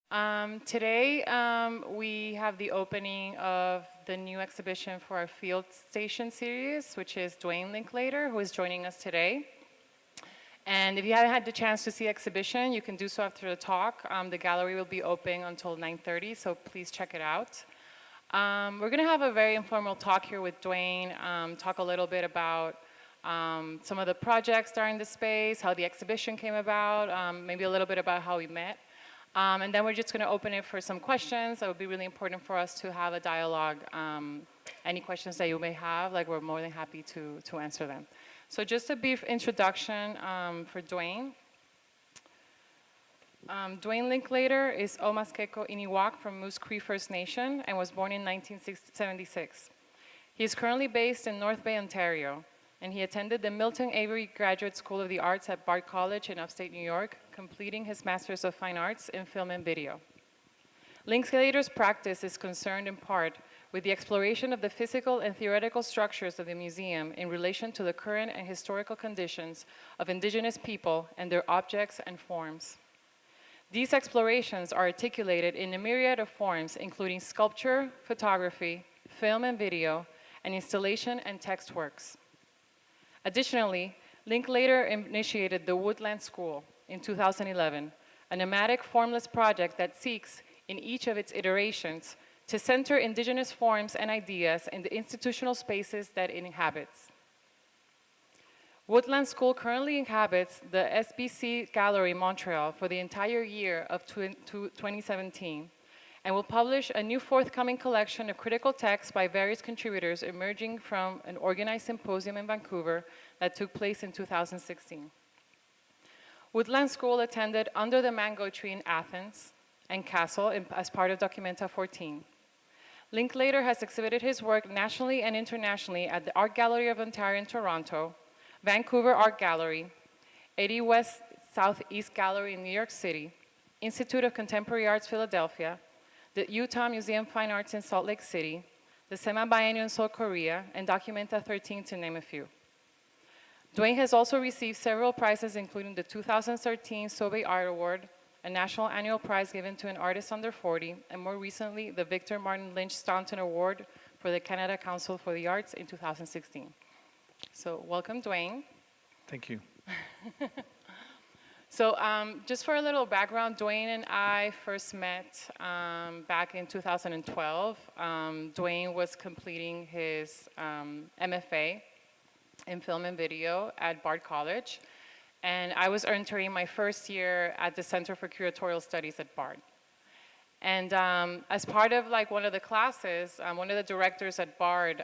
Today, we have the opening of the new exhibition for our Field Station series, which is Duane Linklater, who is joining us today. And if you haven't had the chance to see the exhibition, you can do so after the talk. The gallery will be open until 9:30, so please check it out. We're going to have a very informal talk here with Duane, talk a little bit about some of the projects that are in the space, how the exhibition came about, maybe a little bit about how we met. And then we're just going to open it for some questions. That would be really important for us to have a dialogue. Any questions that you may have, like we're more than happy to answer them. So just a brief introduction for Duane. Duane Linklater is Omaskêko Cree from Moose Cree First Nation and was born in 1976. He is currently based in North Bay, Ontario, and he attended the Milton Avery Graduate School of the Arts at Bard College in upstate New York, completing his Master's of Fine Arts in Film and Video. Linklater's practice is concerned in part with the exploration of the physical and theoretical structures of the museum in relation to the current and historical conditions of Indigenous people and their objects and forms. These explorations are articulated in a myriad of forms, including sculpture, photography, film and video, and installation and text works. Additionally, Linklater initiated the Woodland School in 2011, a nomadic formless project that seeks, in each of its iterations, to center Indigenous forms and ideas in the institutional spaces that it inhabits. Woodland School currently inhabits the SBC Gallery Montreal for the entire year of 2017, and will publish a new forthcoming collection of critical texts by various contributors emerging from an organized symposium in Vancouver that took place in 2016. Woodland School attended Under the Mango Tree in Athens and Castle as part of Documenta 14. Linklater has exhibited his work nationally and internationally at the Art Gallery of Ontario in Toronto, Vancouver Art Gallery, 80 West Southeast Gallery in New York City, Institute of Contemporary Arts Philadelphia, the Utah Museum of Fine Arts in Salt Lake City, the SEMA Biennial in South Korea, and Documenta 13, to name a few. Duane has also received several prizes, including the 2013 Sobe Art Award, a national annual prize given to an artist under 40, and more recently, the Victor Martin Lynch Staunton Award for the Canada Council for the Arts in 2016. So welcome, Duane. Thank you. So just for a little background, Duane and I first met back in 2012. Duane was completing his MFA in film and video at Bard College, and I was entering my first year at the Center for Curatorial Studies at Bard. And as part of one of the classes, one of the directors at Bard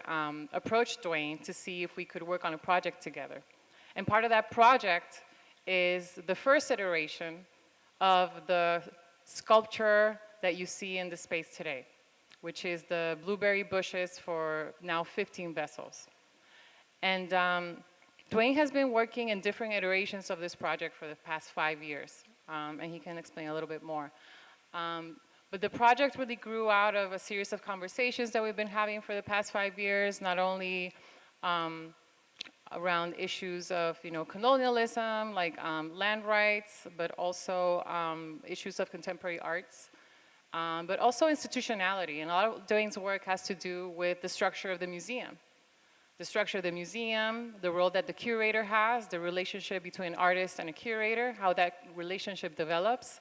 approached Duane to see if we could work on a project together. And part of that project is the first iteration of the sculpture that you see in the space today, which is the blueberry bushes for now 15 vessels. And Duane has been working in different iterations of this project for the past 5 years, and he can explain a little bit more. But the project really grew out of a series of conversations that we've been having for the past 5 years, not only around issues of colonialism, like land rights, but also issues of contemporary arts, but also institutionality. And a lot of Duane's work has to do with the structure of the museum. The structure of the museum, the role that the curator has, the relationship between an artist and a curator, how that relationship develops,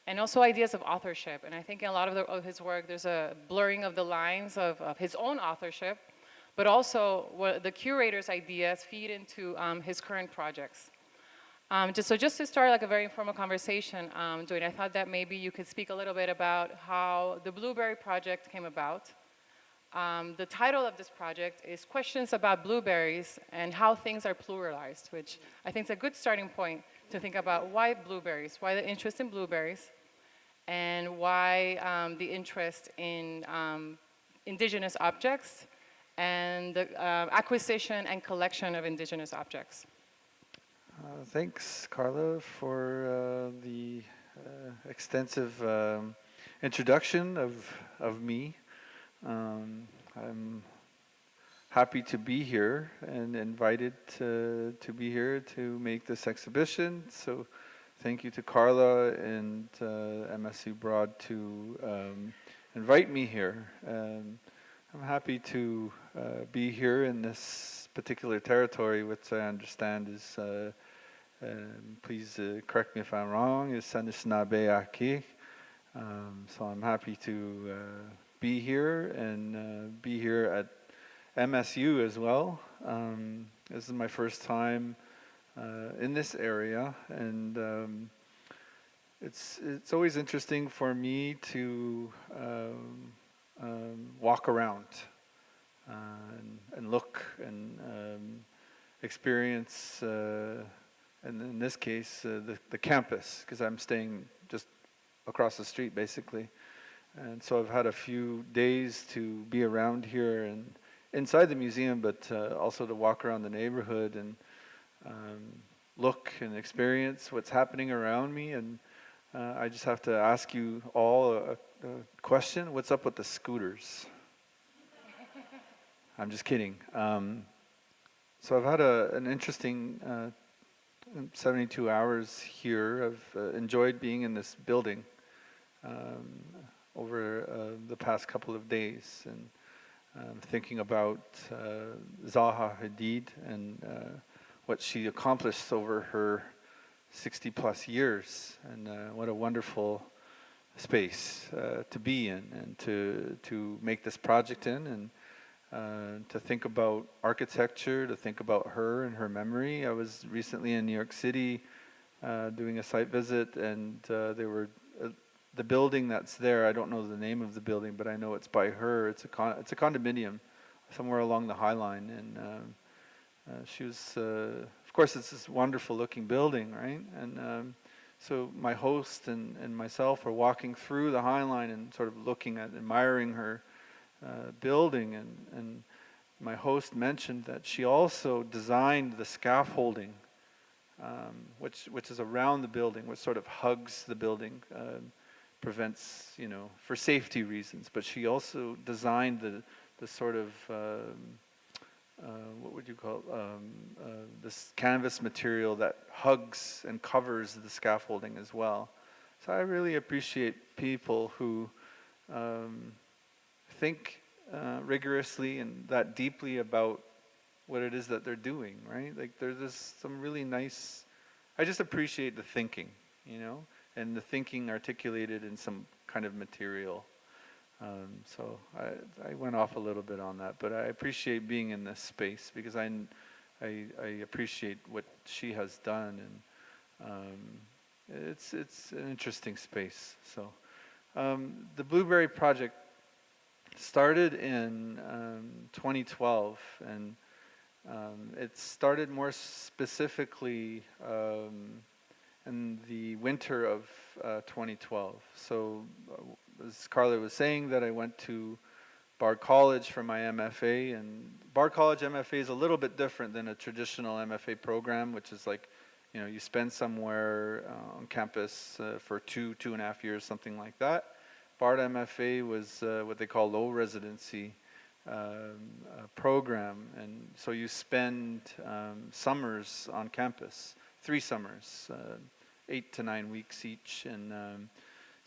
and also ideas of authorship. And I think in a lot of his work, there's a blurring of the lines of his own authorship, but also what the curator's ideas feed into his current projects. Just to start a very informal conversation, Duane, I thought that maybe you could speak a little bit about how the Blueberry project came about. The title of this project is Questions About Blueberries and How Things Are Pluralized, which I think is a good starting point to think about why blueberries, why the interest in blueberries, and why the interest in Indigenous objects and the acquisition and collection of Indigenous objects. Thanks, Carla, for the extensive introduction of me. I'm happy to be here and invited to be here to make this exhibition. So thank you to Carla and MSU Broad to invite me here. I'm happy to be here in this particular territory, which I understand is, please correct me if I'm wrong, is Anishinaabe. So I'm happy to be here and be here at MSU as well. This is my first time in this area, and it's always interesting for me to walk around and look and experience, and in this case, the campus, because I'm staying just across the street basically. And so I've had a few days to be around here and inside the museum, but also to walk around the neighborhood and look and experience what's happening around me. And I just have to ask you all a question. What's up with the scooters? I'm just kidding. So I've had an interesting 72 hours here. I've enjoyed being in this building over the past couple of days, and thinking about Zaha Hadid and what she accomplished over her 60 plus years, and what a wonderful space to be in and to make this project in, and to think about architecture, to think about her and her memory. I was recently in New York City doing a site visit, and they were the building that's there. I don't know the name of the building, but I know it's by her. It's a condominium somewhere along the High Line, and she was, of course, it's this wonderful looking building, right? And so my host and myself are walking through the High Line and sort of looking at, admiring her building, and my host mentioned that she also designed the scaffolding, which is around the building, which sort of hugs the building, prevents, for safety reasons. But she also designed the sort of what would you call this canvas material that hugs and covers the scaffolding as well. So I really appreciate people who think rigorously and that deeply about what it is that they're doing, right? Like there's some really nice, I just appreciate the thinking, and the thinking articulated in some kind of material. So I went off a little bit on that, but I appreciate being in this space because I appreciate what she has done, and it's an interesting space. So the Blueberry project started in 2012, and it started more specifically in the winter of 2012. So as Carla was saying, that I went to Bard College for my MFA, and Bard College MFA is a little bit different than a traditional MFA program, which is like, you spend somewhere on campus for 2.5 years, something like that. Bard MFA was what they call low residency program, and so you spend summers on campus, 3 summers, 8 to 9 weeks each, and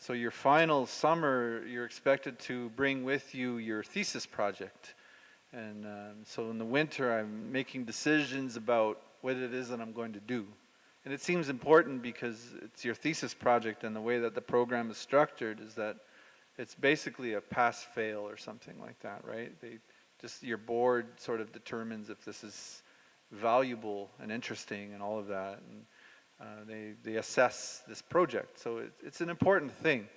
so your final summer, you're expected to bring with you your thesis project. And so in the winter, I'm making decisions about what it is that I'm going to do. And it seems important because it's your thesis project, and the way that the program is structured is that it's basically a pass-fail or something like that, right? Your board sort of determines if this is valuable and interesting and all of that. And they assess this project. So it's an important thing.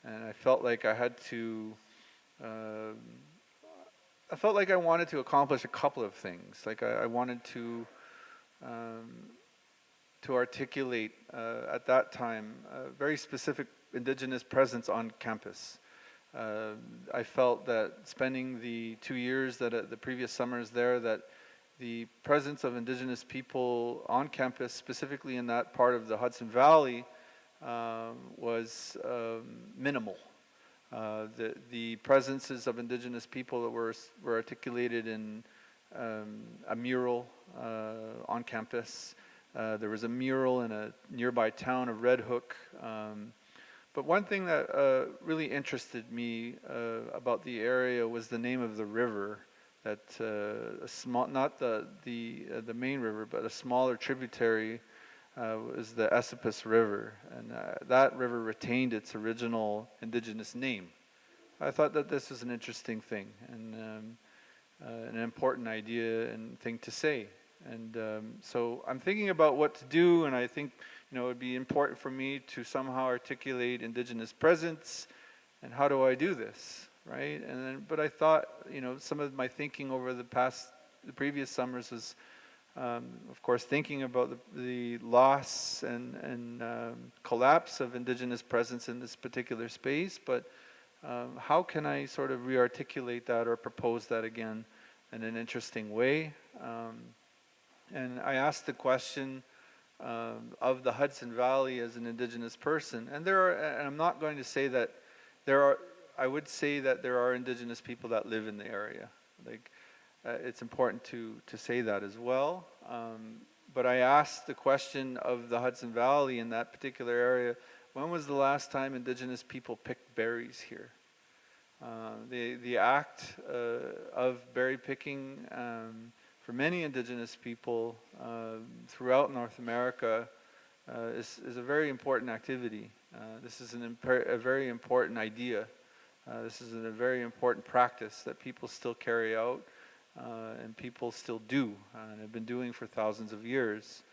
And I felt like I had to, I felt like I wanted to accomplish a couple of things. Like I wanted to articulate at that time a very specific Indigenous presence on campus. I felt that spending the 2 years that the previous summers there, that the presence of Indigenous people on campus, specifically in that part of the Hudson Valley, was minimal. The presences of Indigenous people that were articulated in a mural on campus, There was a mural in a nearby town of Red Hook. But one thing that really interested me about the area was the name of the river. That a small, not the main river, but a smaller tributary is the Esopus River, and that river retained its original indigenous name. I thought that this was an interesting thing and an important idea and thing to say. And so I'm thinking about what to do, and I think it would be important for me to somehow articulate Indigenous presence, and how do I do this, right? And then, but I thought, some of my thinking over the previous summers was, of course, thinking about the loss and collapse of Indigenous presence in this particular space, but how can I sort of re-articulate that or propose that again in an interesting way? And I asked the question of the Hudson Valley as an Indigenous person, and and I'm not going to say that I would say that there are Indigenous people that live in the area. Like, it's important to say that as well. But I asked the question of the Hudson Valley in that particular area, when was the last time Indigenous people picked berries here? The act of berry picking for many Indigenous people throughout North America is a very important activity. This is a very important idea. This is a very important practice that people still carry out and people still do and have been doing for thousands of years.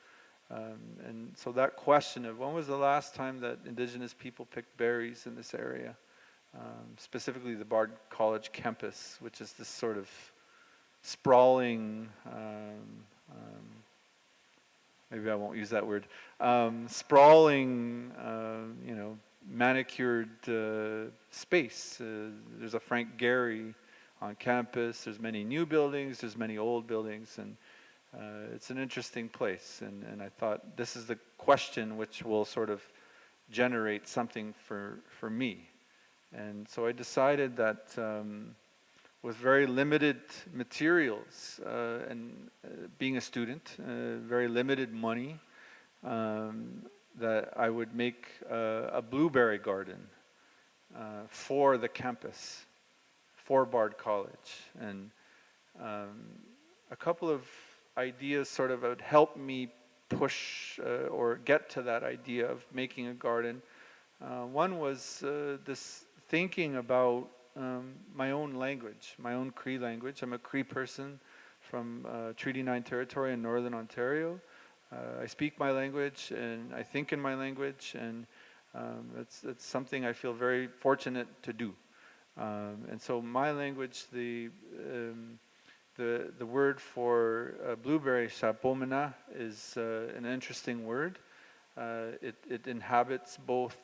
And so that question of when was the last time that Indigenous people picked berries in this area, specifically the Bard College campus, which is this sort of sprawling, maybe I won't use that word, sprawling, manicured space. There's a Frank Gehry on campus. There's many new buildings. There's many old buildings, and it's an interesting place. And I thought this is the question which will sort of generate something for me. And so I decided that with very limited materials and being a student, very limited money, that I would make a blueberry garden for the campus, for Bard College. And a couple of ideas sort of would help me push or get to that idea of making a garden. One was this thinking about my own language, my own Cree language. I'm a Cree person from Treaty 9 territory in Northern Ontario. I speak my language and I think in my language, and it's something I feel very fortunate to do. And so my language, the word for blueberry, shapomina, is an interesting word. It inhabits both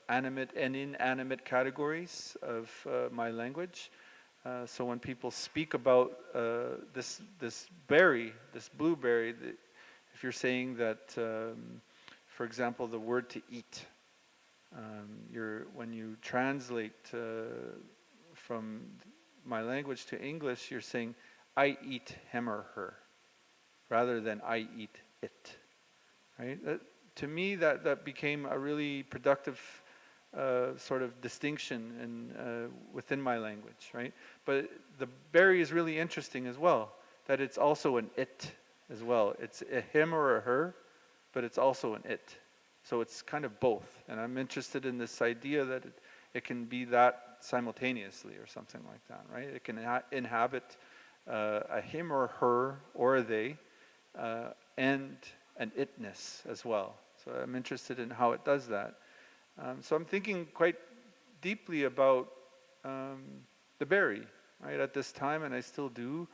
animate and inanimate categories of my language. So when people speak about this berry, this blueberry, if you're saying that, for example, the word to eat, when you translate from my language to English, you're saying, I eat him or her, rather than I eat it, right? To me, that became a really productive sort of distinction within my language, right? But the berry is really interesting as well, that it's also an it as well. It's a him or a her, but it's also an it. So it's kind of both. And I'm interested in this idea that it can be that simultaneously or something like that, right? It can inhabit a him or her or a they and an itness as well. So I'm interested in how it does that. So I'm thinking quite deeply about the berry, right, at this time, and I still do.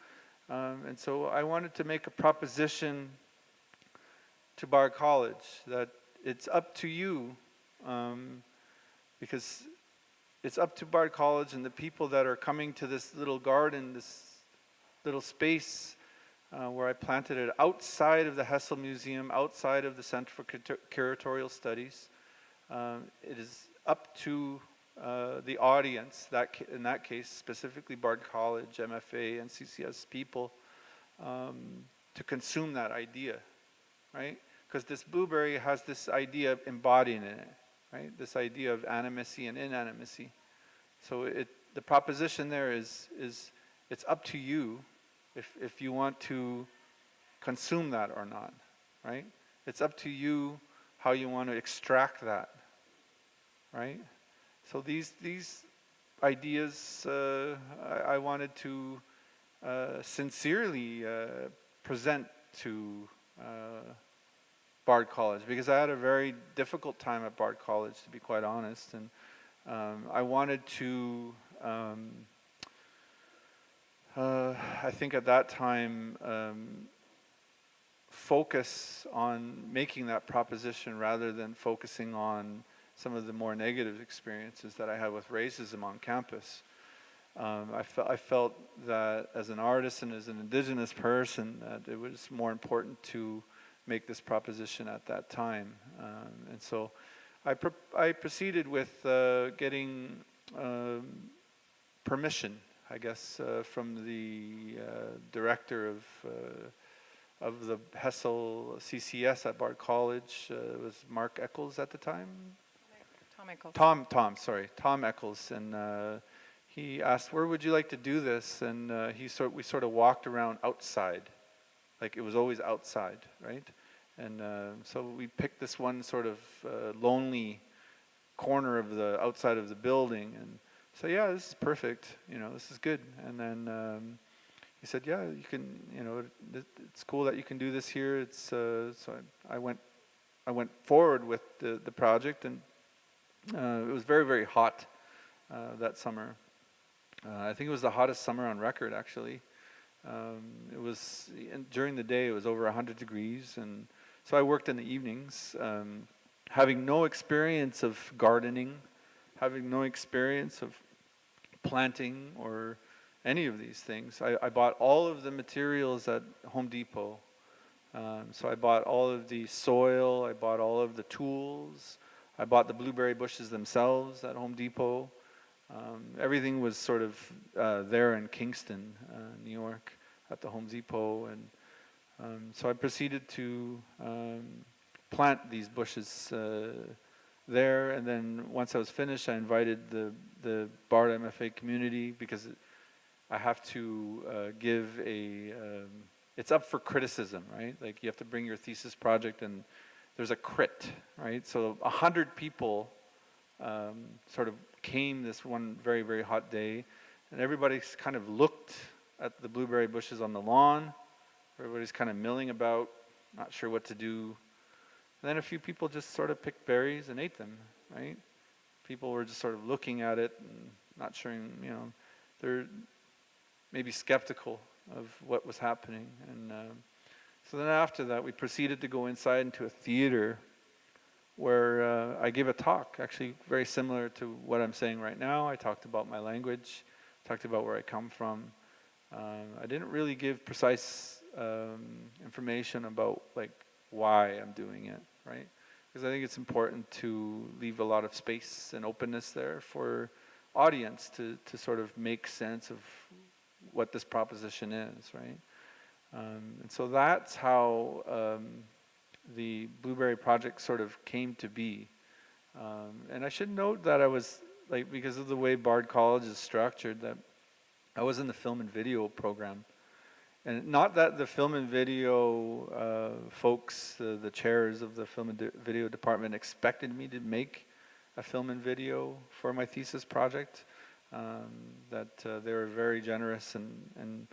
And so I wanted to make a proposition to Bard College that it's up to you, because it's up to Bard College and the people that are coming to this little garden, this little space where I planted it outside of the Hessel Museum, outside of the Center for Curatorial Studies. It is up to the audience, in that case, specifically Bard College, MFA, and CCS people, to consume that idea, right? because this blueberry has this idea of embodying in it, right? This idea of animacy and inanimacy. So the proposition there is it's up to you if you want to consume that or not, right? It's up to you how you want to extract that, right? So these ideas I wanted to sincerely present to Bard College, because I had a very difficult time at Bard College, to be quite honest, and I wanted to I think at that time focus on making that proposition rather than focusing on some of the more negative experiences that I had with racism on campus. I felt that as an artist and as an Indigenous person, that it was more important to make this proposition at that time. And so I proceeded with getting permission, I guess, from the director of the Hessel CCS at Bard College. It was Mark Eccles at the time? Tom Eccles. Tom Eccles. And he asked, where would you like to do this? And we sort of walked around outside. Like it was always outside, right? And so we picked this one sort of lonely corner of the outside of the building, and so yeah, this is perfect. You know, this is good. And then he said, yeah, you can. You know, it's cool that you can do this here. It's so I went forward with the project, and it was very, very hot that summer. I think it was the hottest summer on record, actually. It was during the day. It was over 100 degrees, and so I worked in the evenings, having no experience of gardening, having no experience of planting or any of these things. I bought all of the materials at Home Depot. So I bought all of the soil, I bought all of the tools, I bought the blueberry bushes themselves at Home Depot. Everything was sort of there in Kingston, New York, at the Home Depot, and so I proceeded to plant these bushes there, and then once I was finished, I invited the Bard MFA community, because I have to give it's up for criticism, right? Like you have to bring your thesis project, and there's a crit, right? So 100 people sort of came this one very, very hot day, and everybody's kind of looked at the blueberry bushes on the lawn. Everybody's kind of milling about, not sure what to do. And then a few people just sort of picked berries and ate them, right? People were just sort of looking at it and not sure, you know, they're maybe skeptical of what was happening. And so then after that, we proceeded to go inside into a theater where I gave a talk, actually very similar to what I'm saying right now. I talked about my language, talked about where I come from. I didn't really give precise information about like why I'm doing it, right? Because I think it's important to leave a lot of space and openness there for audience to sort of make sense of what this proposition is, right? And so that's how the Blueberry Project sort of came to be. And I should note that I was, like, because of the way Bard College is structured, that I was in the film and video program. And not that the film and video folks, the chairs of the film and video department expected me to make a film and video for my thesis project, that they were very generous, and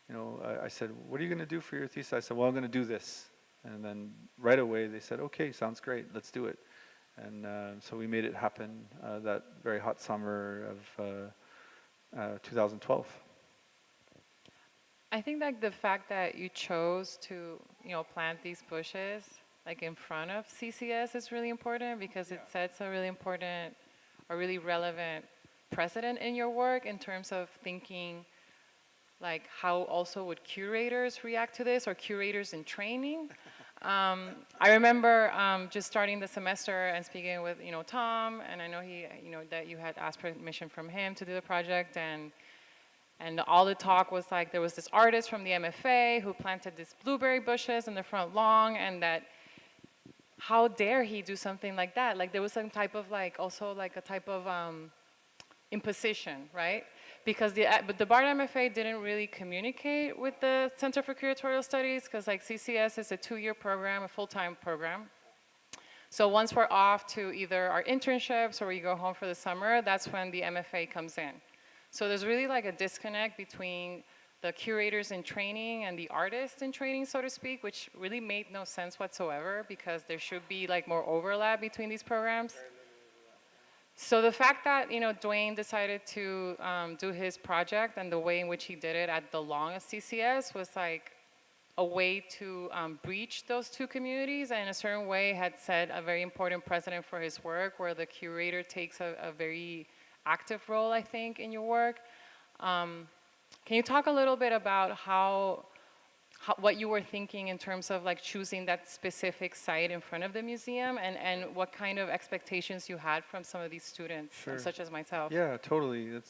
you know, I said, what are you going to do for your thesis? I said, well, I'm going to do this. And then right away they said, okay, sounds great, let's do it. And so we made it happen that very hot summer of 2012. I think that the fact that you chose to, you know, plant these bushes like in front of CCS is really important, because it sets a really important or really relevant precedent in your work in terms of thinking like how also would curators react to this, or curators in training. I remember just starting the semester and speaking with, you know, Tom, and I know he, you know, that you had asked permission from him to do the project, and all the talk was like there was this artist from the MFA who planted these blueberry bushes in the front lawn, and that how dare he do something like that? Like there was some type of like, also like a type of imposition, right? Because but the BARD MFA didn't really communicate with the Center for Curatorial Studies, because like CCS is a 2-year program, a full-time program. So once we're off to either our internships or we go home for the summer, that's when the MFA comes in. So there's really like a disconnect between the curators in training and the artists in training, so to speak, which really made no sense whatsoever, because there should be like more overlap between these programs. So the fact that, you know, Duane decided to do his project and the way in which he did it at the Long CCS was like a way to breach those two communities, and in a certain way had set a very important precedent for his work, where the curator takes a very active role, I think, in your work. Can you talk a little bit about what you were thinking in terms of like choosing that specific site in front of the museum, and what kind of expectations you had from some of these students, Sure. such as myself? Yeah, totally.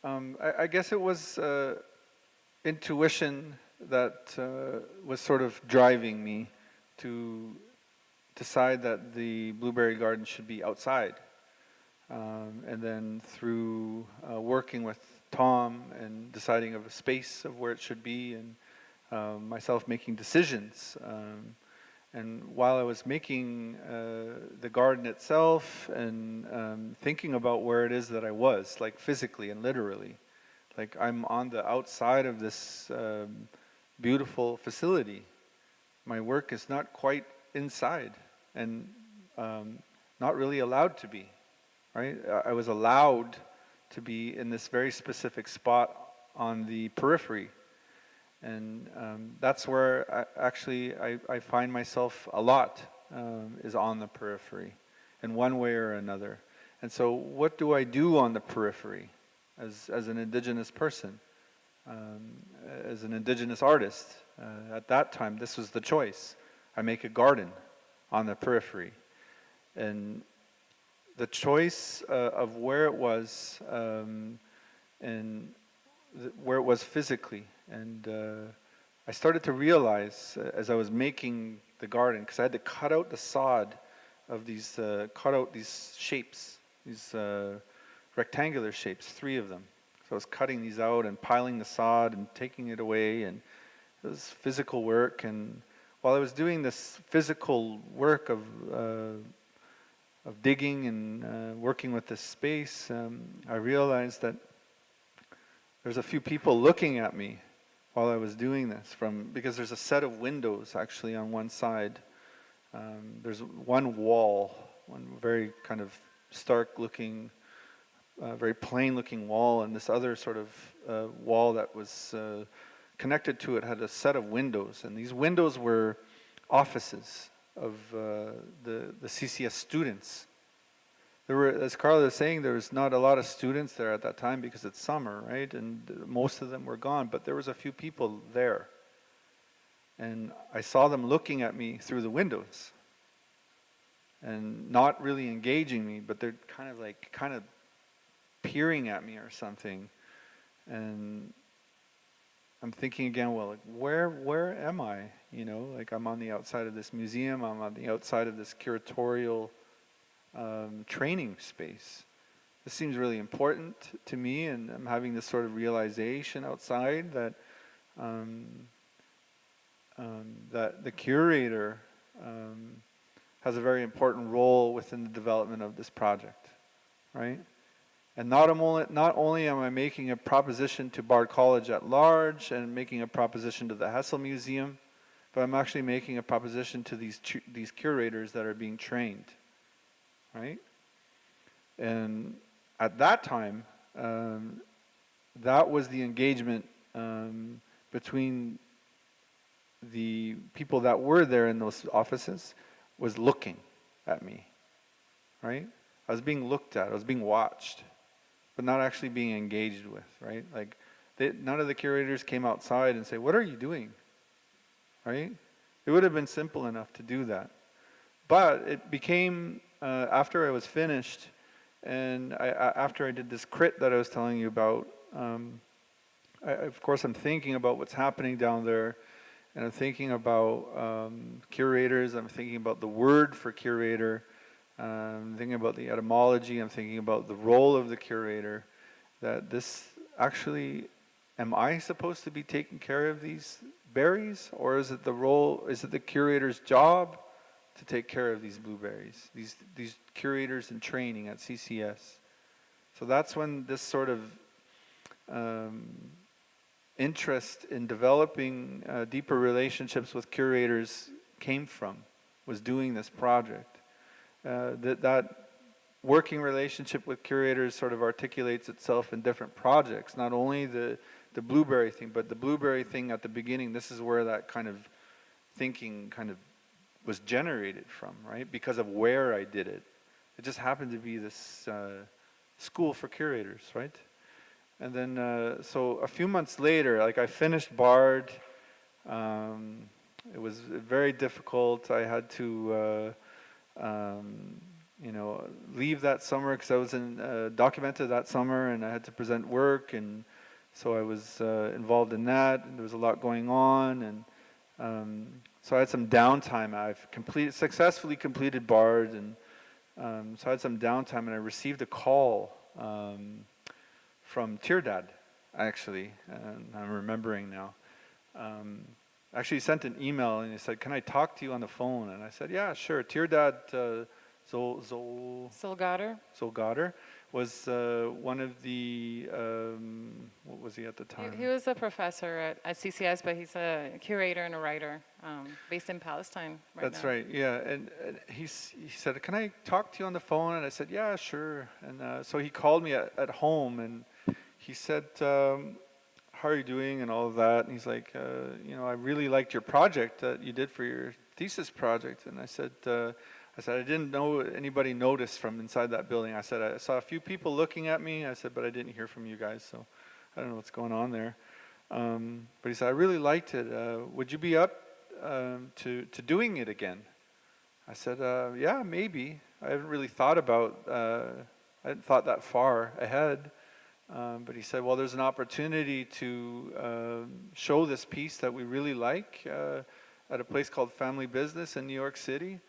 I guess it was intuition that was sort of driving me to decide that the Blueberry Garden should be outside. And then through working with Tom and deciding of a space of where it should be, and myself making decisions. And while I was making the garden itself and thinking about where it is that I was, like physically and literally, like I'm on the outside of this beautiful facility. My work is not quite inside, and not really allowed to be, right? I was allowed to be in this very specific spot on the periphery. And that's where I find myself a lot, is on the periphery in one way or another. And so what do I do on the periphery as an Indigenous person, as an Indigenous artist? At that time, this was the choice. I make a garden on the periphery. And the choice of where it was, and where it was physically. And I started to realize as I was making the garden, because I had to cut out the sod of these, cut out these shapes, these rectangular shapes, 3 of them. So I was cutting these out and piling the sod and taking it away, and it was physical work. And while I was doing this physical work of digging and working with this space, I realized that there's a few people looking at me while I was doing this, because there's a set of windows actually on one side. There's one wall, one very kind of stark looking, very plain looking wall, and this other sort of wall that was connected to it had a set of windows, and these windows were offices of the CCS students. There were, as Carla was saying, there was not a lot of students there at that time because it's summer, right? And most of them were gone, but there was a few people there. And I saw them looking at me through the windows and not really engaging me, but they're kind of peering at me or something. And I'm thinking again, well, like, where am I? You know, like I'm on the outside of this museum, I'm on the outside of this curatorial training space. This seems really important to me, and I'm having this sort of realization outside that that the curator has a very important role within the development of this project, right? And not only am I making a proposition to Bard College at large and making a proposition to the Hessel Museum, but I'm actually making a proposition to these curators that are being trained. Right? And at that time, that was the engagement between the people that were there in those offices, was looking at me, right? I was being looked at, I was being watched, but not actually being engaged with, right? Like, none of the curators came outside and say, "What are you doing?" Right? It would have been simple enough to do that. But it became, after I was finished, and after I did this crit that I was telling you about, of course I'm thinking about what's happening down there, and I'm thinking about curators, I'm thinking about the word for curator, I'm thinking about the etymology, I'm thinking about the role of the curator, that this actually, am I supposed to be taking care of these berries, or is it the curator's job to take care of these blueberries, these curators in training at CCS? So that's when this sort of interest in developing deeper relationships with curators came from, was doing this project. That working relationship with curators sort of articulates itself in different projects, not only the blueberry thing, but the blueberry thing at the beginning, this is where that kind of thinking kind of was generated from, right? Because of where I did it. It just happened to be this school for curators, right? And then, so a few months later, like I finished BARD. It was very difficult. I had to, leave that summer because I was documented that summer, and I had to present work, and so I was involved in that, and there was a lot going on, and so I had some downtime. I've successfully completed BARD, and so I had some downtime, and I received a call from Teardad, actually, and I'm remembering now. Actually, he sent an email and he said, "Can I talk to you on the phone?" And I said, "Yeah, sure." Teardad Zolgader was one of the, what was he at the time? He was a professor at CCS, but he's a curator and a writer based in Palestine right now. That's right, yeah. And he said, "Can I talk to you on the phone?" And I said, "Yeah, sure." And so he called me at home, and he said, "How are you doing?" and all of that. And he's like, "I really liked your project that you did for your thesis project." And I said, I didn't know anybody noticed from inside that building. I said, I saw a few people looking at me. I said, but I didn't hear from you guys, so I don't know what's going on there. But he said, "I really liked it. Would you be up to doing it again?" I said, "Yeah, maybe." I haven't really thought about, I hadn't thought that far ahead. But he said, "Well, there's an opportunity to show this piece that we really like at a place called Family Business in New York City."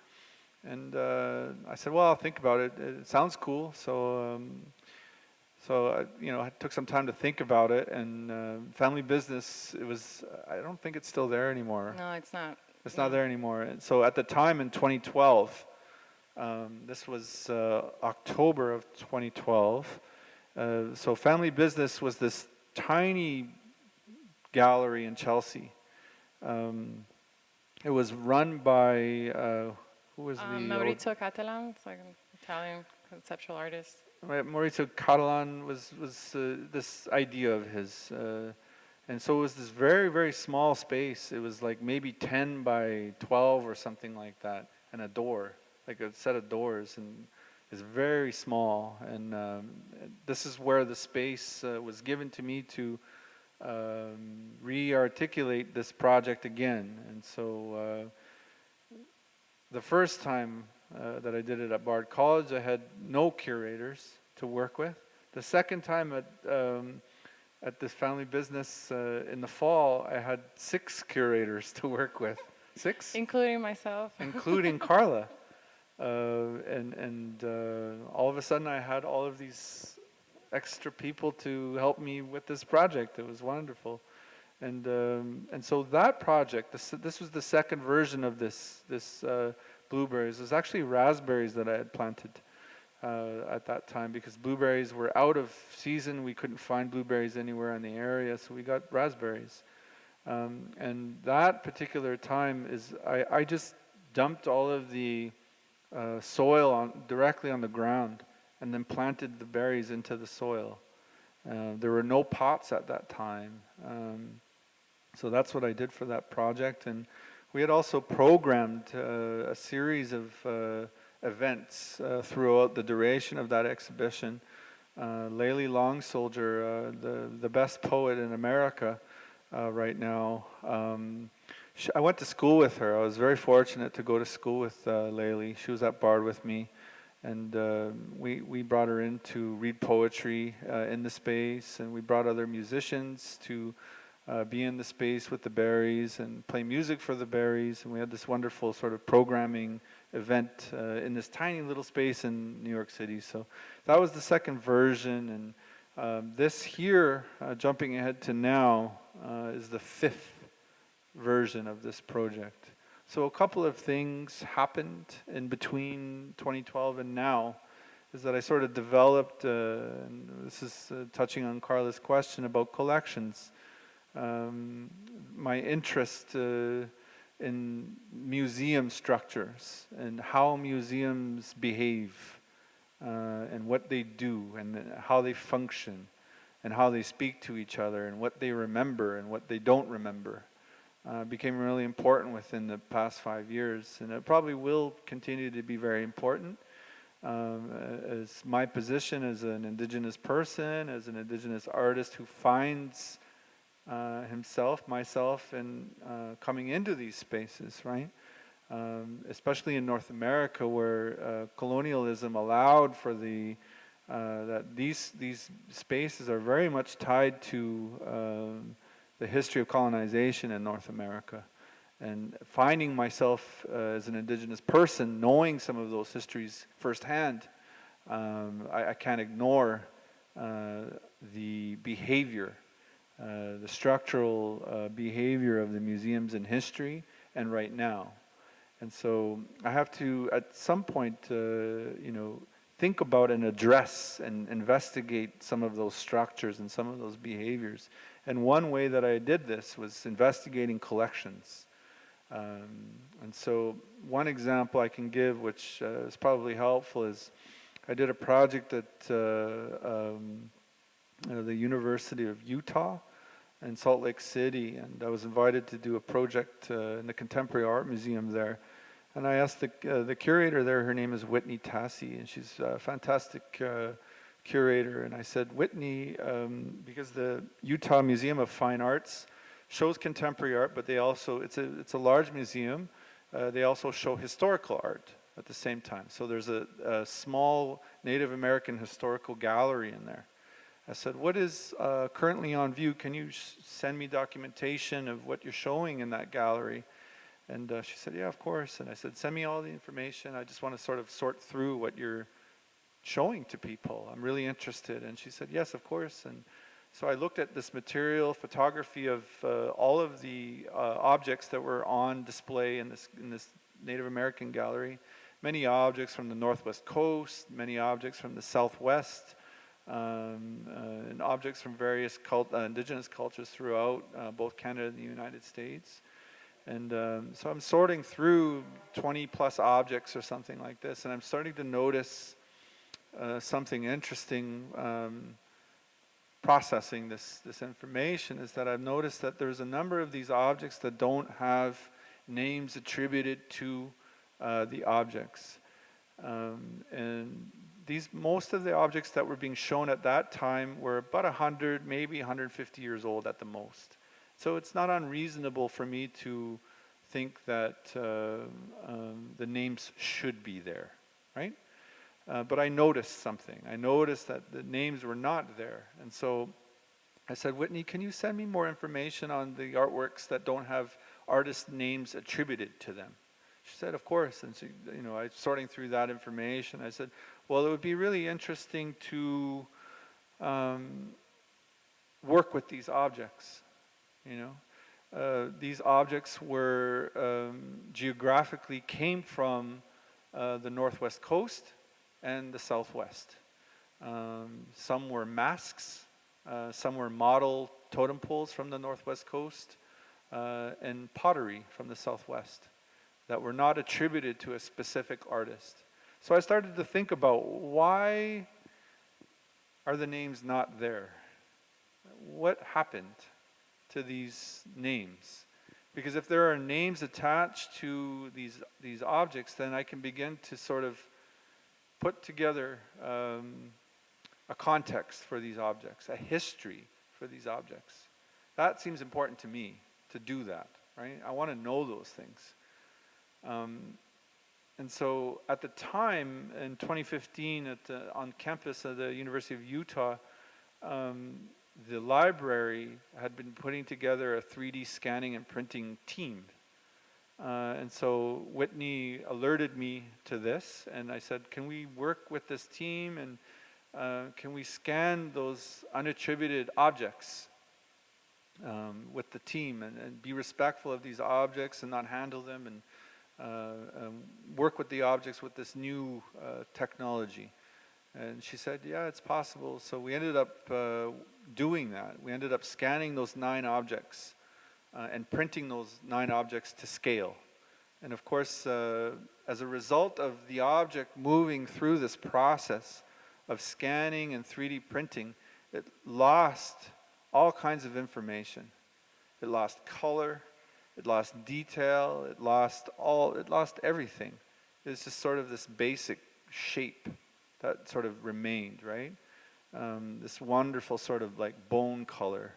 And I said, "Well, I'll think about it. It sounds cool." So I took some time to think about it. And Family Business, I don't think it's still there anymore. No, it's not. It's not there anymore. And so at the time in 2012, this was October of 2012. So Family Business was this tiny gallery in Chelsea. It was run by, who was the... Maurizio Catalan, it's like an Italian conceptual artist. Maurizio Catalan was this idea of his. And so it was this very, very small space. It was like maybe 10 by 12 or something like that, and a door, like a set of doors. And is very small, and this is where the space was given to me to re-articulate this project again. And so the first time that I did it at Bard College, I had no curators to work with. The second time at this Family Business in the fall, I had 6 curators to work with. 6? Including myself. Including Carla. And all of a sudden I had all of these extra people to help me with this project. It was wonderful. And so that project, this was the second version of this blueberries. It was actually raspberries that I had planted at that time, because blueberries were out of season. We couldn't find blueberries anywhere in the area, so we got raspberries. And that particular time I just dumped all of the soil directly on the ground, and then planted the berries into the soil. There were no pots at that time. So that's what I did for that project. And we had also programmed a series of events throughout the duration of that exhibition. Layli Long Soldier, the best poet in America right now, I went to school with her. I was very fortunate to go to school with Layli. She was at Bard with me, and we brought her in to read poetry in the space, and we brought other musicians to be in the space with the berries and play music for the berries. And we had this wonderful sort of programming event in this tiny little space in New York City. So that was the second version. And this here, jumping ahead to now, is the fifth version of this project. So a couple of things happened in between 2012 and now, is that I sort of developed, and this is touching on Carla's question about collections, my interest in museum structures and how museums behave and what they do and how they function and how they speak to each other and what they remember and what they don't remember. Became really important within the past 5 years, and it probably will continue to be very important. As my position as an Indigenous person, as an Indigenous artist who finds myself, and coming into these spaces, right? Especially in North America, where colonialism allowed for that these spaces are very much tied to the history of colonization in North America. And finding myself as an Indigenous person, knowing some of those histories firsthand, I can't ignore the behavior, the structural behavior of the museums in history and right now. And so I have to, at some point, think about and address and investigate some of those structures and some of those behaviors. And one way that I did this was investigating collections. And so one example I can give, which is probably helpful, is I did a project at the University of Utah in Salt Lake City, and I was invited to do a project in the Contemporary Art Museum there. And I asked the curator there, her name is Whitney Tassie, and she's a fantastic curator. And I said, Whitney, because the Utah Museum of Fine Arts shows contemporary art, but they also, it's a large museum, they also show historical art at the same time. So there's a small Native American historical gallery in there. I said, what is currently on view? Can you send me documentation of what you're showing in that gallery? And she said, yeah, of course. And I said, send me all the information. I just want to sort of sort through what you're showing to people. I'm really interested. And she said, yes, of course. And so I looked at this material photography of all of the objects that were on display in this Native American gallery. Many objects from the Northwest Coast, many objects from the Southwest, and objects from various Indigenous cultures throughout both Canada and the United States. And so I'm sorting through 20 plus objects or something like this, and I'm starting to notice something interesting processing this information, is that I've noticed that there's a number of these objects that don't have names attributed to the objects. And most of the objects that were being shown at that time were about 100, maybe 150 years old at the most. So it's not unreasonable for me to think that the names should be there, right? But I noticed something. I noticed that the names were not there. And so I said, Whitney, can you send me more information on the artworks that don't have artist names attributed to them? She said, of course. And she, I was sorting through that information. I said, well, it would be really interesting to work with these objects. These objects were geographically came from the Northwest Coast and the Southwest. Some were masks, some were model totem poles from the Northwest Coast, and pottery from the Southwest that were not attributed to a specific artist. So I started to think about, why are the names not there? What happened to these names? Because if there are names attached to these objects, then I can begin to sort of put together a context for these objects, a history for these objects. That seems important to me, to do that, right? I want to know those things. And so at the time, in 2015, on campus at the University of Utah, the library had been putting together a 3D scanning and printing team. And so Whitney alerted me to this, and I said, can we work with this team, and can we scan those unattributed objects with the team, and be respectful of these objects and not handle them, and work with the objects with this new technology. And she said, yeah, it's possible. So we ended up doing that. We ended up scanning those 9 objects and printing those 9 objects to scale. And of course, as a result of the object moving through this process of scanning and 3D printing, it lost all kinds of information. It lost color, it lost detail, it lost everything. It's just sort of this basic shape that sort of remained, right? This wonderful sort of like bone color.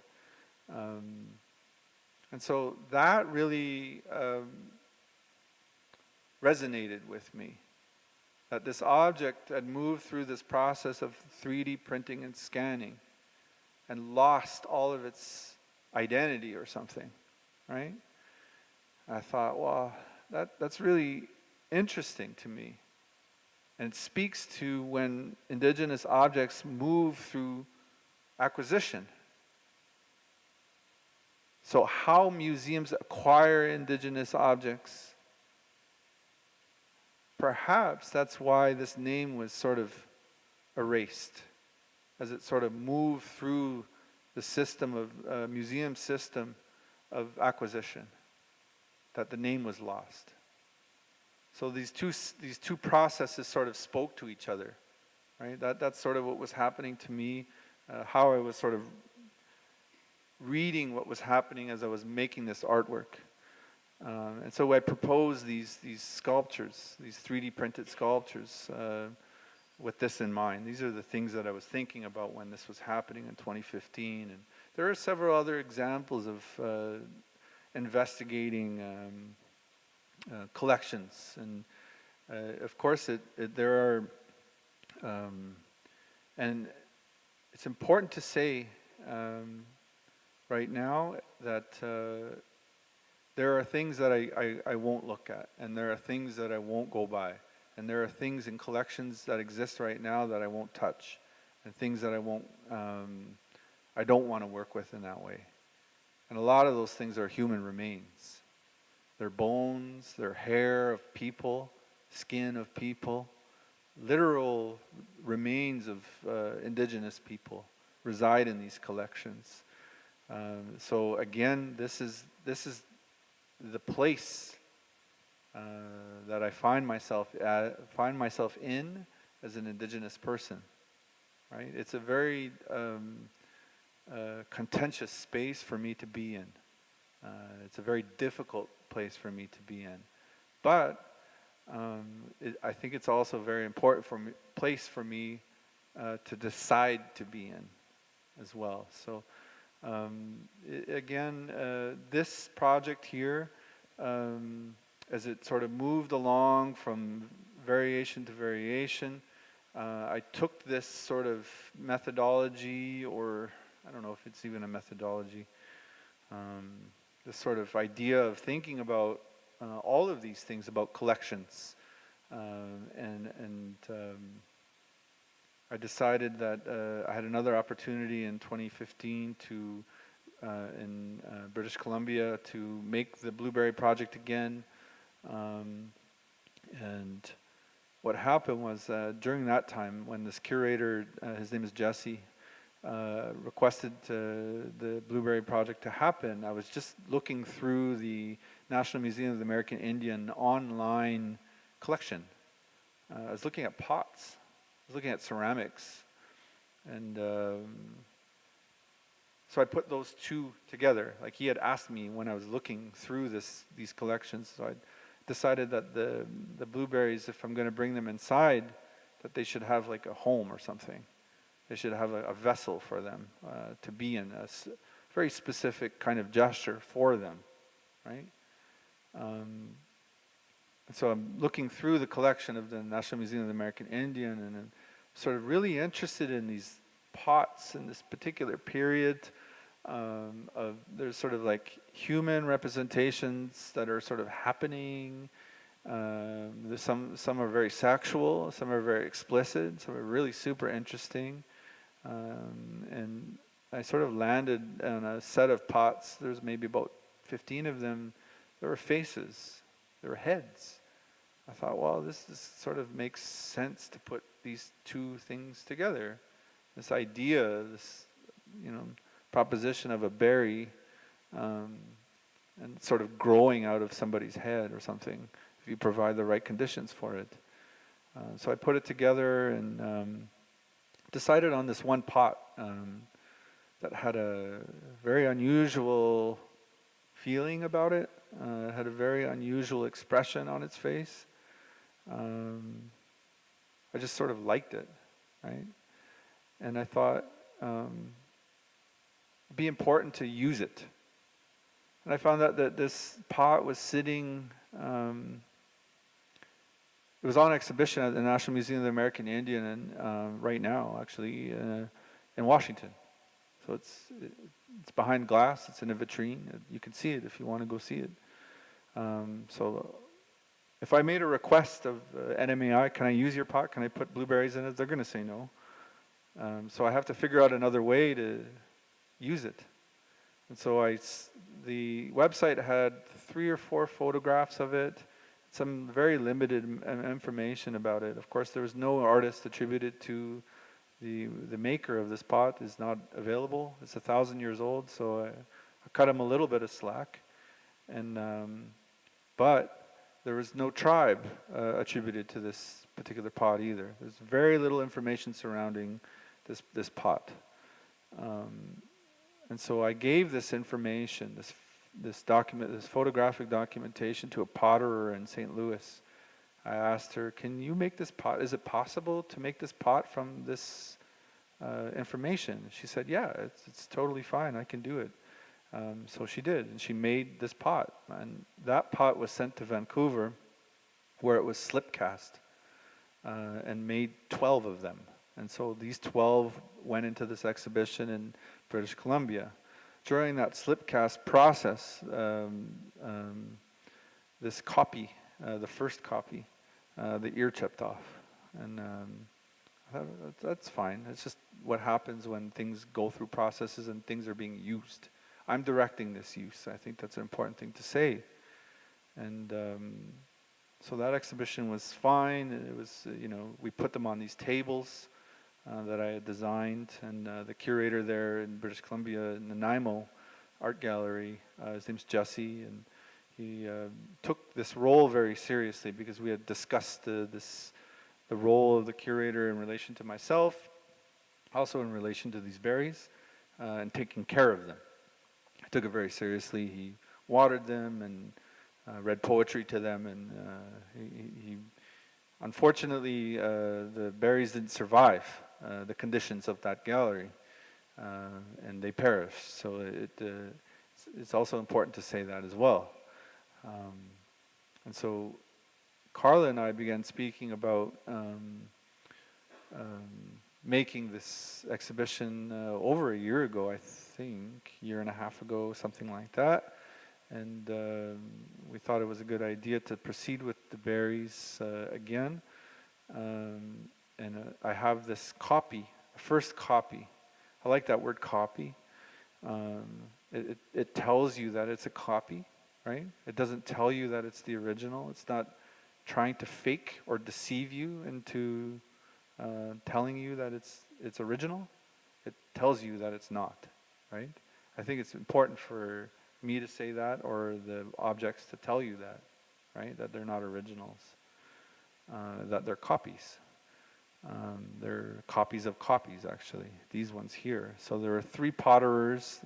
And so that really resonated with me, that this object had moved through this process of 3D printing and scanning and lost all of its identity or something, right? I thought, well, that's really interesting to me. And it speaks to when Indigenous objects move through acquisition. So how museums acquire Indigenous objects, perhaps that's why this name was sort of erased, as it sort of moved through the system of, museum system of acquisition, that the name was lost. So these two processes sort of spoke to each other, right? That's sort of what was happening to me, how I was sort of reading what was happening as I was making this artwork. And so I proposed these sculptures, these 3D printed sculptures, with this in mind. These are the things that I was thinking about when this was happening in 2015. And there are several other examples of investigating collections, and of course there are, and it's important to say right now that there are things that I won't look at, and there are things that I won't go by, and there are things in collections that exist right now that I won't touch, and things that I don't want to work with in that way. And a lot of those things are human remains. They're bones, they're hair of people, skin of people, literal remains of Indigenous people reside in these collections. So again, this is the place that I find myself in as an Indigenous person, right? It's a very contentious space for me to be in. It's a very difficult place for me to be in, but I think it's also a very important place for me to decide to be in as well. So again, this project here, as it sort of moved along from variation to variation, I took this sort of methodology, or I don't know if it's even a methodology, this sort of idea of thinking about all of these things about collections, and I decided that I had another opportunity in 2015 to in British Columbia to make the Blueberry project again, and what happened was during that time when this curator, his name is Jesse, requested the Blueberry project to happen, I was just looking through the National Museum of the American Indian online collection. I was looking at pots, I was looking at ceramics, and so I put those two together. Like he had asked me when I was looking through these collections, so I decided that the Blueberries, if I'm going to bring them inside, that they should have like a home or something. They should have a vessel for them to be in, a very specific kind of gesture for them, right? And so I'm looking through the collection of the National Museum of the American Indian, and I'm sort of really interested in these pots in this particular period. There's sort of like human representations that are sort of happening. There's some are very sexual, some are very explicit, some are really super interesting. And I sort of landed on a set of pots. There's maybe about 15 of them. There were faces, there were heads. I thought, well, this sort of makes sense to put these two things together. This idea, this, proposition of a berry, and sort of growing out of somebody's head or something, if you provide the right conditions for it. So I put it together and decided on this one pot that had a very unusual feeling about it. It had a very unusual expression on its face. I just sort of liked it, right? And I thought it'd be important to use it. And I found out that this pot was sitting, it was on exhibition at the National Museum of the American Indian and right now, actually, in Washington. So it's behind glass, it's in a vitrine. You can see it if you want to go see it. So if I made a request of NMAI, can I use your pot? Can I put blueberries in it? They're going to say no. So I have to figure out another way to use it. And so the website had 3 or 4 photographs of it, some very limited information about it. Of course, there was no artist attributed to the maker of this pot is not available. It's 1,000 years old, so I cut him a little bit of slack. And but there was no tribe attributed to this particular pot either. There's very little information surrounding this pot. And so I gave this information, this photographic documentation to a potterer in St. Louis. I asked her, can you make this pot? Is it possible to make this pot from this information? She said, yeah, it's totally fine. I can do it. So she did, and she made this pot. And that pot was sent to Vancouver, where it was slip cast, and made 12 of them. And so these 12 went into this exhibition in British Columbia. During that slip cast process, this copy, the first copy, the ear chipped off. And I thought, that's fine. It's just what happens when things go through processes and things are being used. I'm directing this use. I think that's an important thing to say. And so that exhibition was fine. It was, we put them on these tables that I had designed, and the curator there in British Columbia in the Nanaimo Art Gallery, his name's Jesse, and he took this role very seriously because we had discussed the role of the curator in relation to myself, also in relation to these berries, and taking care of them. He took it very seriously. He watered them and read poetry to them, and he unfortunately, the berries didn't survive the conditions of that gallery, and they perished. So it's also important to say that as well. And so Carla and I began speaking about making this exhibition over a year ago, I think, year and a half ago, something like that. And we thought it was a good idea to proceed with the berries again. And I have this copy, first copy. I like that word copy. It tells you that it's a copy, right? It doesn't tell you that it's the original. It's not trying to fake or deceive you into telling you that it's original. It tells you that it's not, right? I think it's important for me to say that, or the objects to tell you that, right? That they're not originals, that they're copies. They're copies of copies, actually, these ones here. So there are 3 potterers,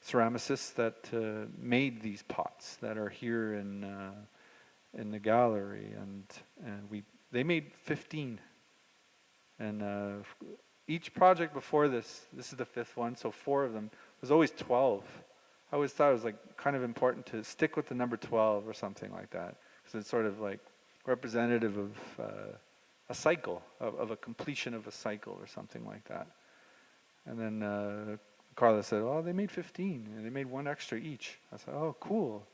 ceramicists that made these pots that are here in the gallery, and they made 15. And each project before this is the 5th one, so 4 of them, there's always 12. I always thought it was like kind of important to stick with the number 12 or something like that, because it's sort of like representative of a cycle of a completion of a cycle or something like that. And then Carla said, "Oh, they made 15, and they made one extra each." I said, "Oh, cool."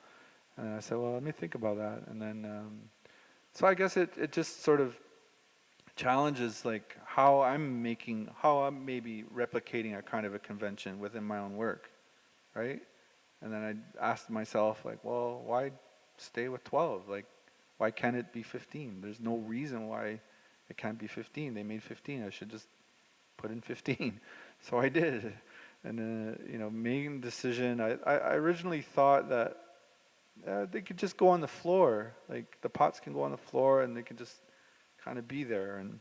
And I said, "Well, let me think about that." And then, so I guess it just sort of challenges like how I'm maybe replicating a kind of a convention within my own work, right? And then I asked myself, like, well, why stay with 12? Like, why can't it be 15? There's no reason why it can't be 15. They made 15. I should just put in 15. So I did. And, making the decision, I originally thought that they could just go on the floor. Like, the pots can go on the floor and they can just kind of be there. And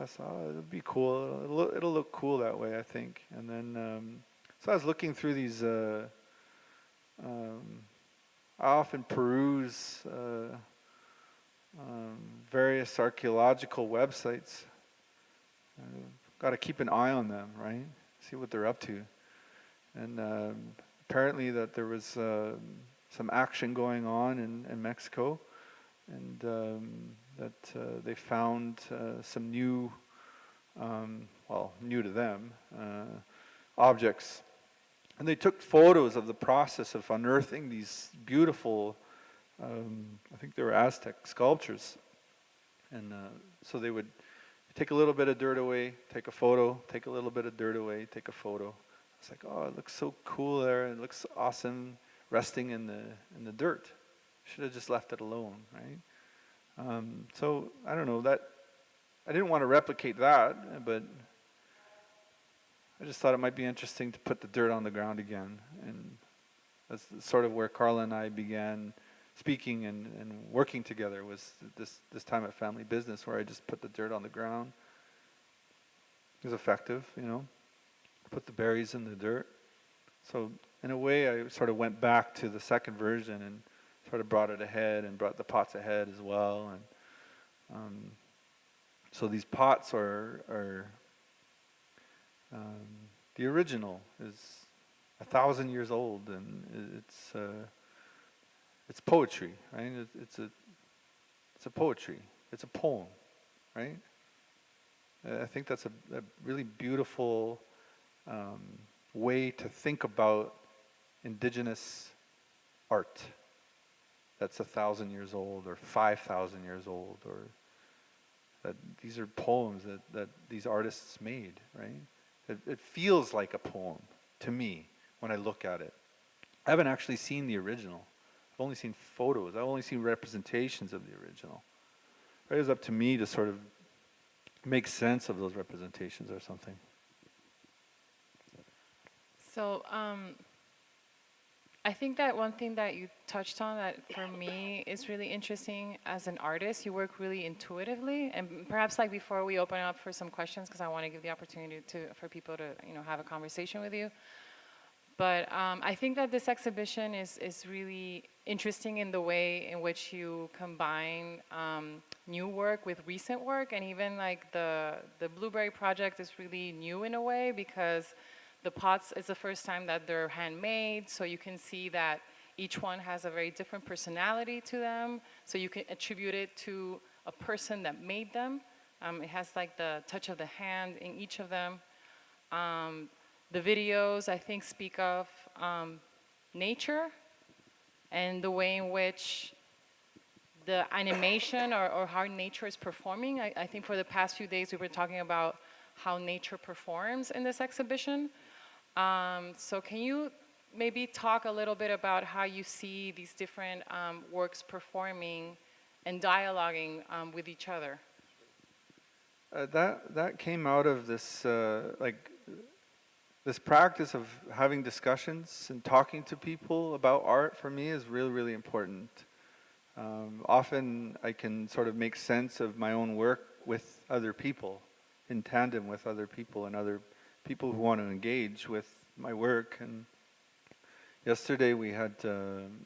so it'll be cool. It'll look cool that way, I think. And then, so I was looking through these, I often peruse various archaeological websites. Got to keep an eye on them, right? See what they're up to. And apparently that there was some action going on in Mexico, and that they found some new, new to them, objects. And they took photos of the process of unearthing these beautiful, I think they were Aztec sculptures. And so they would take a little bit of dirt away, take a photo, take a little bit of dirt away, take a photo. It's like, oh, it looks so cool there. It looks awesome resting in the dirt. Should have just left it alone, right? So I don't know, that I didn't want to replicate that, but I just thought it might be interesting to put the dirt on the ground again. And that's sort of where Carla and I began speaking and working together, was this time at Family Business, where I just put the dirt on the ground. It was effective, put the berries in the dirt. So in a way, I sort of went back to the second version and sort of brought it ahead and brought the pots ahead as well. And so these pots are the original is 1,000 years old, and it's poetry, right? It's a poetry. It's a poem, right? I think that's a really beautiful way to think about Indigenous art that's 1,000 years old or 5,000 years old, or that these are poems that these artists made, right? It feels like a poem to me when I look at it. I haven't actually seen the original. I've only seen photos. I've only seen representations of the original. It was up to me to sort of make sense of those representations or something. So I think that one thing that you touched on that for me is really interesting as an artist, you work really intuitively. And perhaps like before we open up for some questions, because I want to give the opportunity for people to have a conversation with you. But I think that this exhibition is really interesting in the way in which you combine new work with recent work, and even like the Blueberry project is really new in a way, because the pots is the first time that they're handmade, so you can see that each one has a very different personality to them, so you can attribute it to a person that made them. It has like the touch of the hand in each of them. The videos, I think, speak of nature and the way in which the animation or how nature is performing. I think for the past few days we were talking about how nature performs in this exhibition. So can you maybe talk a little bit about how you see these different works performing and dialoguing with each other? That came out of this this practice of having discussions and talking to people about art. For me is really, really important. Often I can sort of make sense of my own work with other people, in tandem with other people and other people who want to engage with my work. And yesterday we had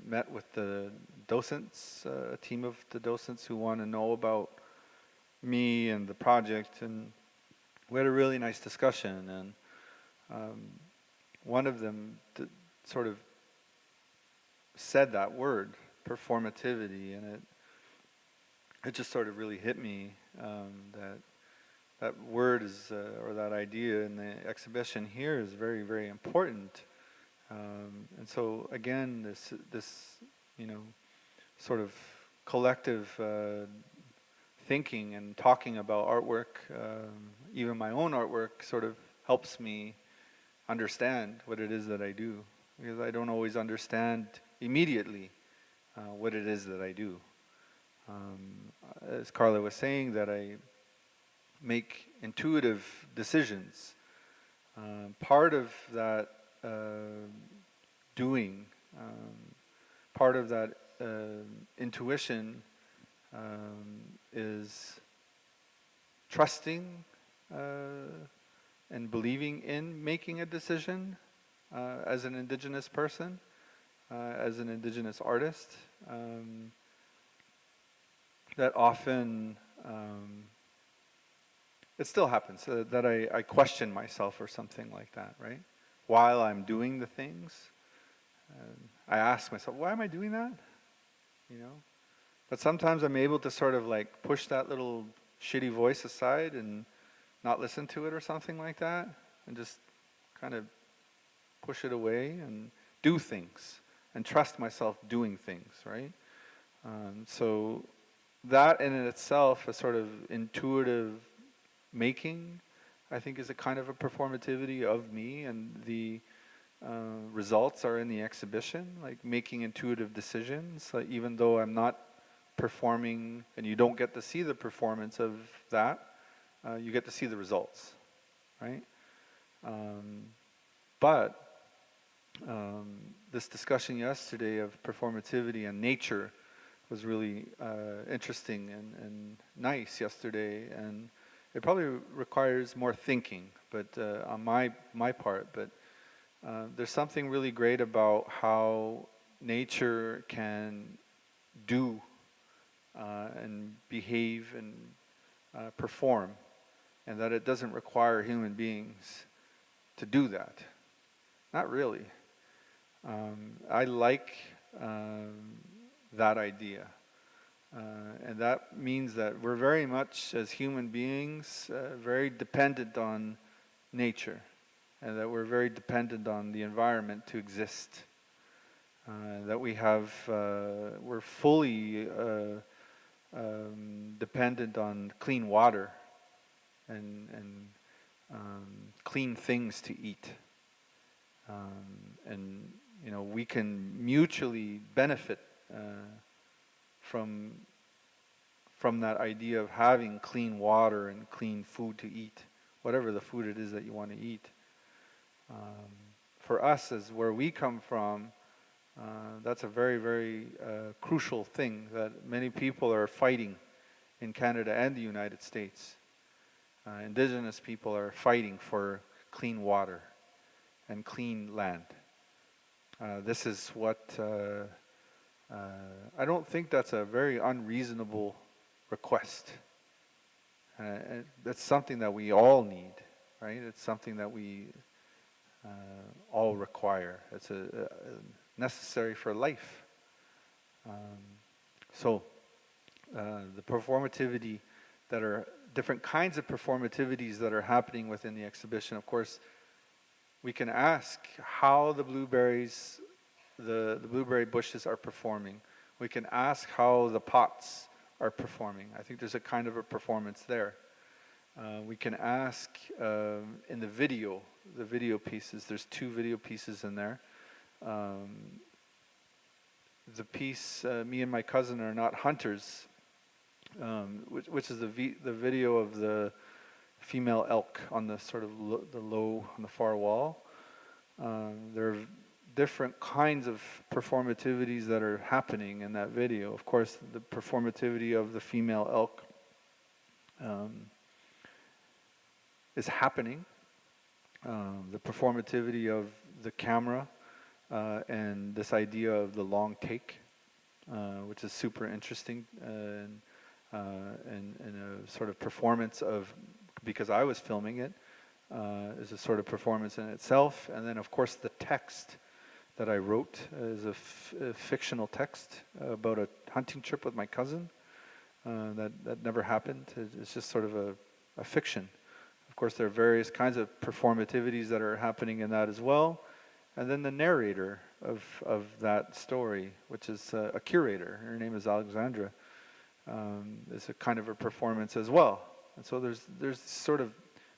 met with the docents, a team of the docents who want to know about me and the project, and we had a really nice discussion. And one of them sort of said that word, performativity, and it just sort of really hit me that that word is, or that idea in the exhibition here is very, very important. And so again, this sort of collective thinking and talking about artwork, even my own artwork, sort of helps me understand what it is that I do, because I don't always understand immediately what it is that I do. As Carla was saying, that I make intuitive decisions. Part of that doing, part of that intuition is trusting and believing in making a decision as an Indigenous person, as an Indigenous artist. That often, it still happens, that I question myself or something like that, right? While I'm doing the things, I ask myself, why am I doing that? But sometimes I'm able to sort of like push that little shitty voice aside and not listen to it or something like that, and just kind of push it away and do things and trust myself doing things, right? So that in itself, a sort of intuitive making, I think, is a kind of a performativity of me, and the results are in the exhibition, like making intuitive decisions, like even though I'm not performing, and you don't get to see the performance of that, you get to see the results, right? But this discussion yesterday of performativity and nature was really interesting and nice yesterday, and it probably requires more thinking, but on my part. But there's something really great about how nature can do and behave and perform, and that it doesn't require human beings to do that. Not really. I like that idea. And that means that we're very much, as human beings, very dependent on nature, and that we're very dependent on the environment to exist. That we're fully dependent on clean water and clean things to eat. And we can mutually benefit from that idea of having clean water and clean food to eat, whatever the food it is that you want to eat. For us, as where we come from, that's a very, very crucial thing that many people are fighting in Canada and the United States. Indigenous people are fighting for clean water and clean land. This is what, I don't think that's a very unreasonable request. That's something that we all need, right? It's something that we all require. It's necessary for life. So the performativity that are different kinds of performativities that are happening within the exhibition, of course, we can ask how the blueberries, the blueberry bushes are performing. We can ask how the pots are performing. I think there's a kind of a performance there. We can ask in the video pieces, there's 2 video pieces in there. The piece, Me and My Cousin Are Not Hunters, which is the video of the female elk on the sort of low on the far wall. There are different kinds of performativities that are happening in that video. Of course, the performativity of the female elk is happening. The performativity of the camera and this idea of the long take, which is super interesting, and a sort of performance of, because I was filming it, is a sort of performance in itself. And then, of course, the text that I wrote is a fictional text about a hunting trip with my cousin. that never happened. It's just sort of a fiction. Of course, there are various kinds of performativities that are happening in that as well. And then the narrator of that story, which is a curator, her name is Alexandra, is a kind of a performance as well. And so there's sort of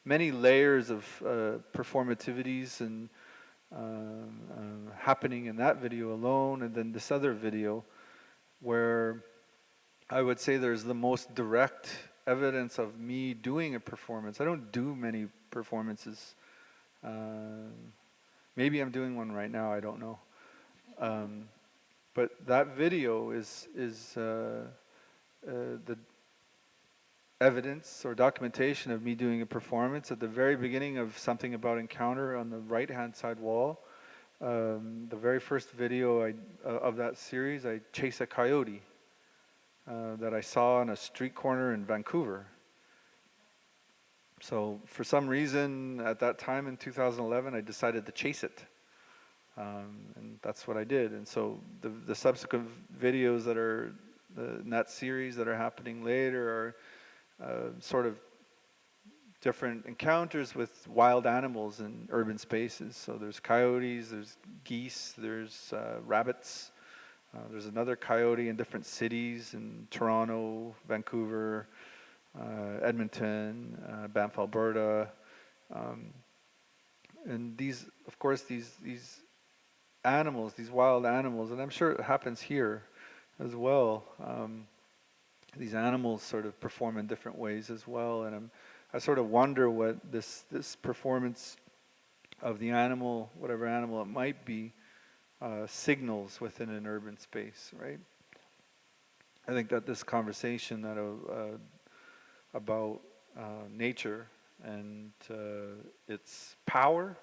many layers of performativities and happening in that video alone, and then this other video where I would say there's the most direct evidence of me doing a performance. I don't do many performances. Maybe I'm doing one right now, I don't know. But that video is the evidence or documentation of me doing a performance at the very beginning of Something About Encounter on the right-hand side wall. The very first video of that series, I chase a coyote that I saw on a street corner in Vancouver. So for some reason at that time in 2011, I decided to chase it. And that's what I did. And so the subsequent videos that are in that series that are happening later are sort of different encounters with wild animals in urban spaces. So there's coyotes, there's geese, there's rabbits. There's another coyote in different cities in Toronto, Vancouver, Edmonton, Banff, Alberta. And these, of course, these animals, these wild animals, and I'm sure it happens here as well. These animals sort of perform in different ways as well, and I sort of wonder what this performance of the animal, whatever animal it might be, signals within an urban space, right? I think that this conversation about nature and its power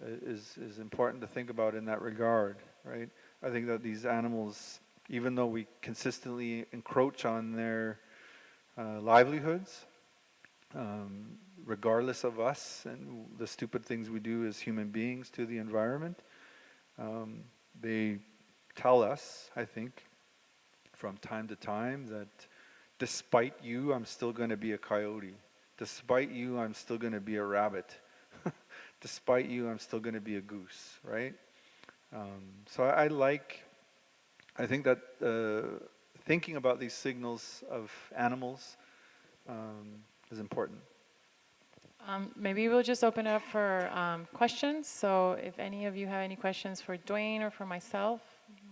is important to think about in that regard, right? I think that these animals, even though we consistently encroach on their livelihoods, regardless of us and the stupid things we do as human beings to the environment, they tell us, I think, from time to time that despite you, I'm still going to be a coyote. Despite you, I'm still going to be a rabbit. Despite you, I'm still going to be a goose, right? So I think that thinking about these signals of animals is important. Maybe we'll just open it up for questions. So if any of you have any questions for Duane or for myself. Yeah.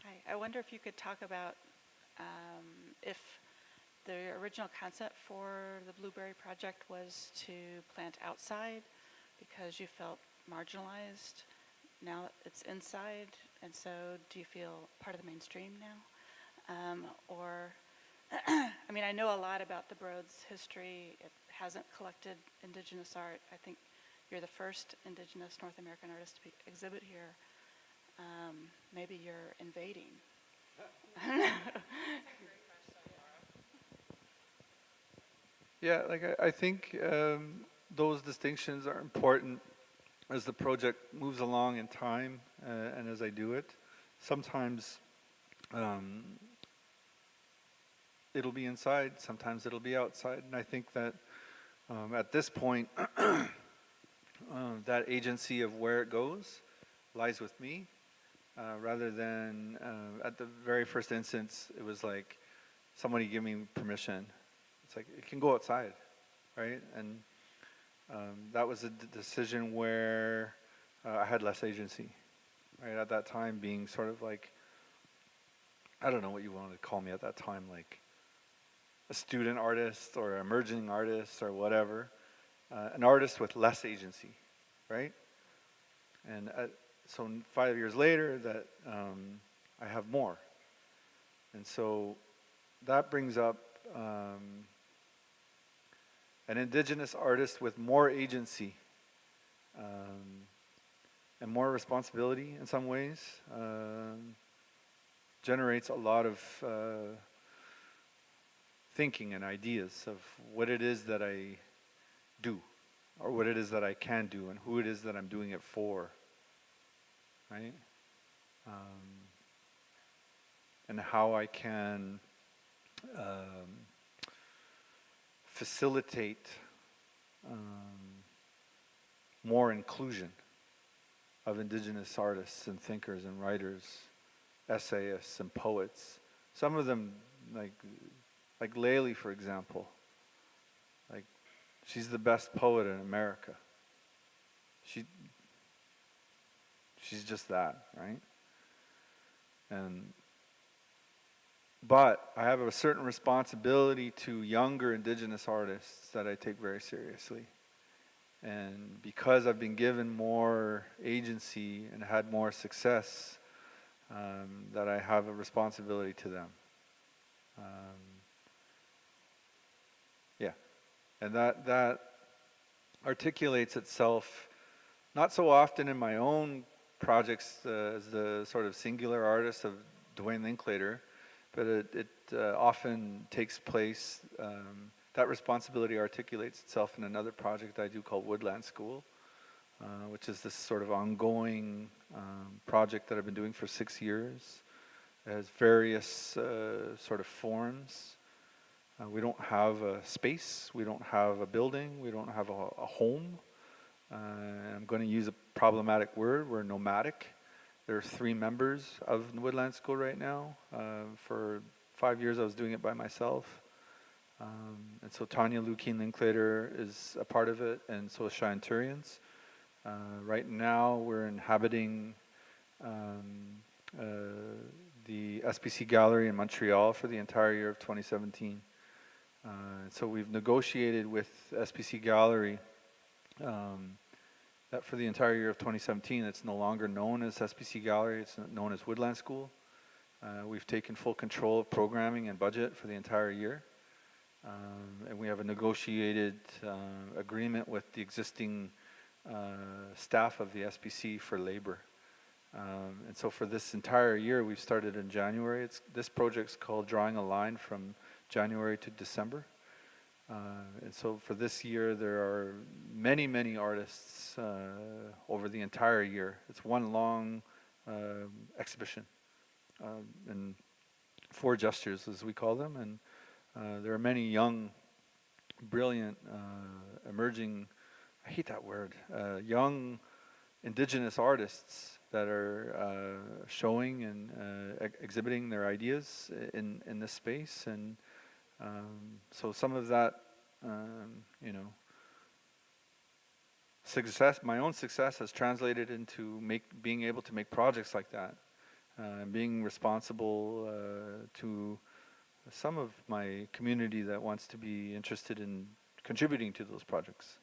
Hi, I wonder if you could talk about if the original concept for the Blueberry project was to plant outside because you felt marginalized. Now it's inside, and so do you feel part of the mainstream now? Or, I mean, I know a lot about the Broad's history. It hasn't collected Indigenous art. I think you're the first Indigenous North American artist to exhibit here. Maybe you're invading. Yeah, like I think those distinctions are important as the project moves along in time and as I do it. Sometimes it'll be inside, sometimes it'll be outside, and I think that at this point, that agency of where it goes lies with me, rather than at the very first instance, it was like somebody give me permission. It's like it can go outside, right? And that was a decision where I had less agency, right? At that time, being sort of like, I don't know what you wanted to call me at that time, like a student artist or emerging artist or whatever, an artist with less agency, right? And so 5 years later, that I have more, and so that brings up an Indigenous artist with more agency and more responsibility in some ways generates a lot of thinking and ideas of what it is that I do, or what it is that I can do, and who it is that I'm doing it for, right? And how I can facilitate more inclusion of Indigenous artists and thinkers and writers, essayists and poets. Some of them, like Layli, for example, like she's the best poet in America. She's just that, right? But I have a certain responsibility to younger Indigenous artists that I take very seriously. And because I've been given more agency and had more success, that I have a responsibility to them. Yeah, and that articulates itself not so often in my own projects as the sort of singular artist of Duane Linklater, but it often takes place. That responsibility articulates itself in another project I do called Woodland School, which is this sort of ongoing project that I've been doing for 6 years. It has various sort of forms. We don't have a space, we don't have a building, we don't have a home. I'm going to use a problematic word, we're nomadic. There are 3 members of Woodland School right now. For 5 years I was doing it by myself. And so Tanya Lukeen Linklater is a part of it, and so is Cheyenne Turians. Right now we're inhabiting the SPC Gallery in Montreal for the entire year of 2017. So we've negotiated with SPC Gallery that for the entire year of 2017, it's no longer known as SPC Gallery, it's known as Woodland School. We've taken full control of programming and budget for the entire year. And we have a negotiated agreement with the existing staff of the SPC for labor. And so for this entire year, we've started in January. This project's called Drawing a Line from January to December. And so for this year, there are many, many artists over the entire year. It's one long exhibition, and 4 gestures, as we call them. And there are many young, brilliant, emerging, I hate that word, young Indigenous artists that are showing and exhibiting their ideas in this space. And so some of that, success, my own success has translated into being able to make projects like that, and being responsible to some of my community that wants to be interested in contributing to those projects.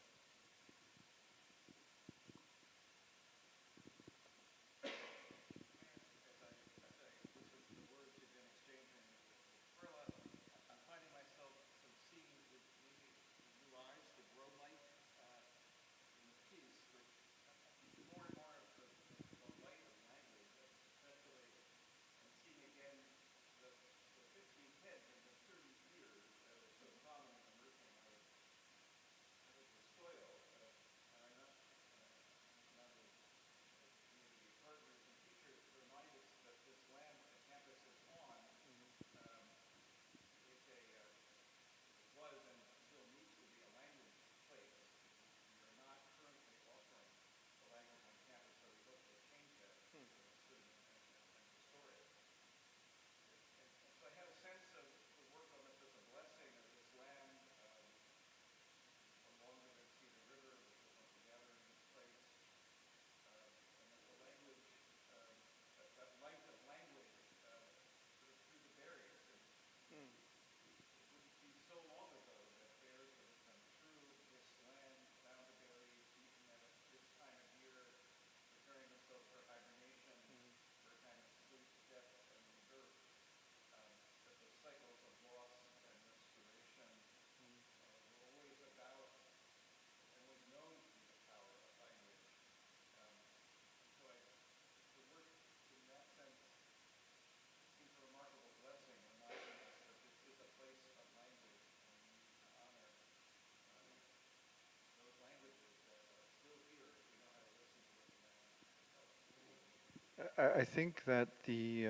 I think that the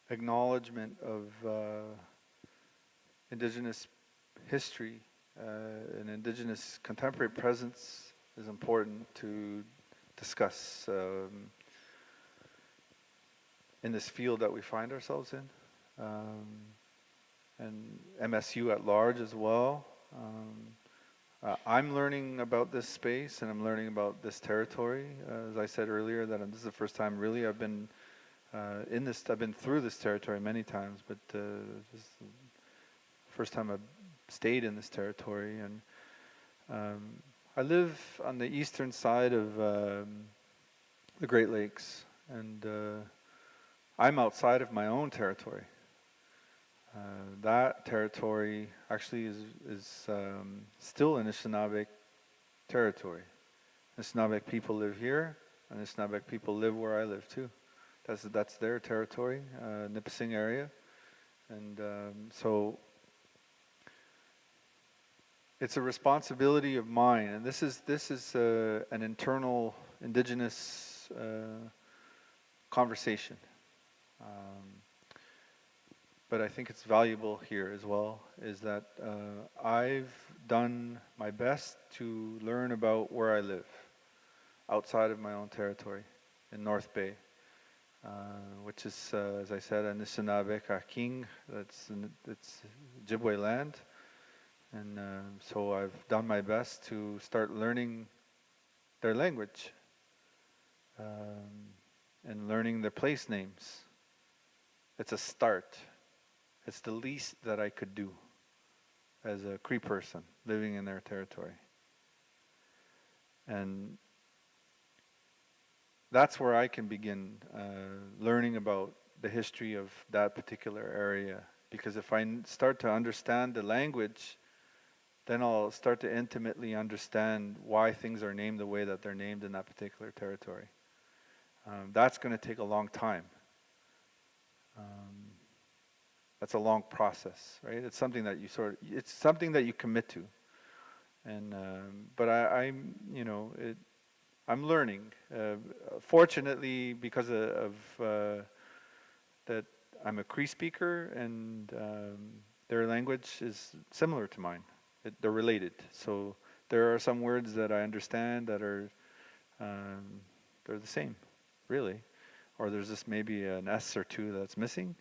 acknowledgement of Indigenous history and Indigenous contemporary presence is important to discuss in this field that we find ourselves in, and MSU at large as well. I'm learning about this space and I'm learning about this territory. As I said earlier, that this is the first time really I've been in this. I've been through this territory many times, but this is the first time I've stayed in this territory. And I live on the eastern side of the Great Lakes, and I'm outside of my own territory. That territory actually is still Anishinaabe territory. Anishinaabe people live here, and Anishinaabe people live where I live too. That's their territory, Nipissing area, and so it's a responsibility of mine. And this is an internal Indigenous conversation. But I think it's valuable here as well, is that I've done my best to learn about where I live, outside of my own territory, in North Bay, which is, as I said, Anishinaabe Kaking, it's Ojibwe land. And so I've done my best to start learning their language and learning their place names. It's a start. It's the least that I could do as a Cree person living in their territory. And that's where I can begin learning about the history of that particular area. Because if I start to understand the language, then I'll start to intimately understand why things are named the way that they're named in that particular territory. That's going to take a long time. That's a long process, right? It's something that it's something that you commit to. And but I'm learning. Fortunately, because of that, I'm a Cree speaker, and their language is similar to mine. They're related. So there are some words that I understand that are they're the same, really. Or there's just maybe an S or two that's missing.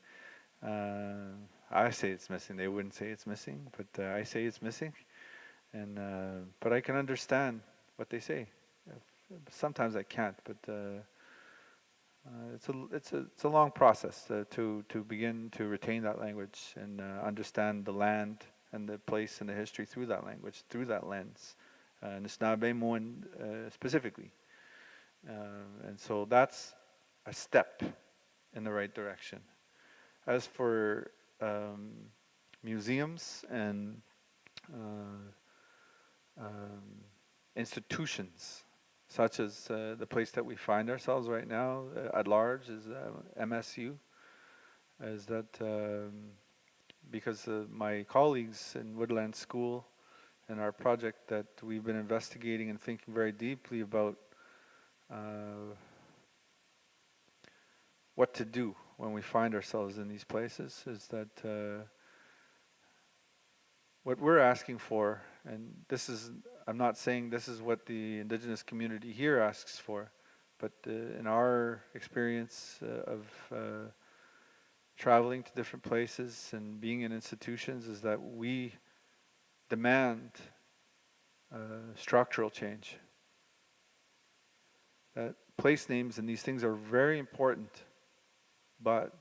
I say it's missing. They wouldn't say it's missing, but I say it's missing. And but I can understand what they say. Sometimes I can't, but it's a long process to begin to retain that language and understand the land and the place and the history through that language, through that lens, Anishinaabe specifically. And so that's a step in the right direction. As for museums and institutions, such as the place that we find ourselves right now at large is MSU, is that because my colleagues in Woodland School and our project that we've been investigating and thinking very deeply about what to do when we find ourselves in these places, is that what we're asking for, and this is, I'm not saying this is what the Indigenous community here asks for, but in our experience of traveling to different places and being in institutions, is that we demand structural change. That place names and these things are very important, but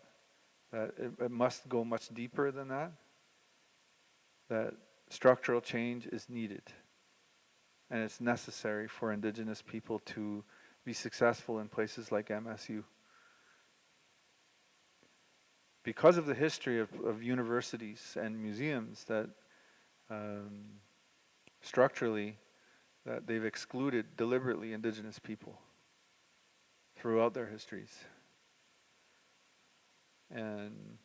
that it must go much deeper than that. That structural change is needed, and it's necessary for Indigenous people to be successful in places like MSU. Because of the history of universities and museums, that structurally, that they've excluded deliberately Indigenous people throughout their histories. And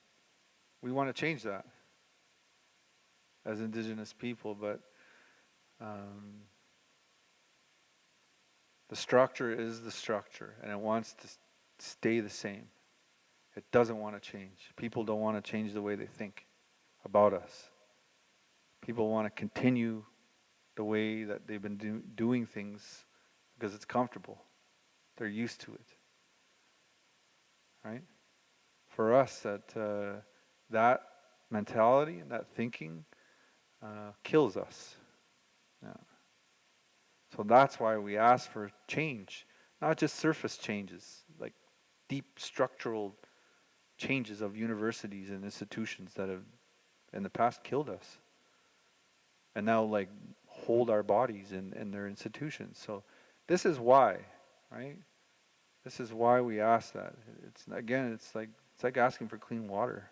we want to change that as Indigenous people, but The structure is the structure, and it wants to stay the same. It doesn't want to change. People don't want to change the way they think about us. People want to continue the way that they've been doing things because it's comfortable. They're used to it. Right? For us, that mentality and that thinking kills us. Yeah. So that's why we ask for change, not just surface changes, like deep structural changes of universities and institutions that have in the past killed us and now like hold our bodies in their institutions. So this is why, right? This is why we ask that. It's like asking for clean water.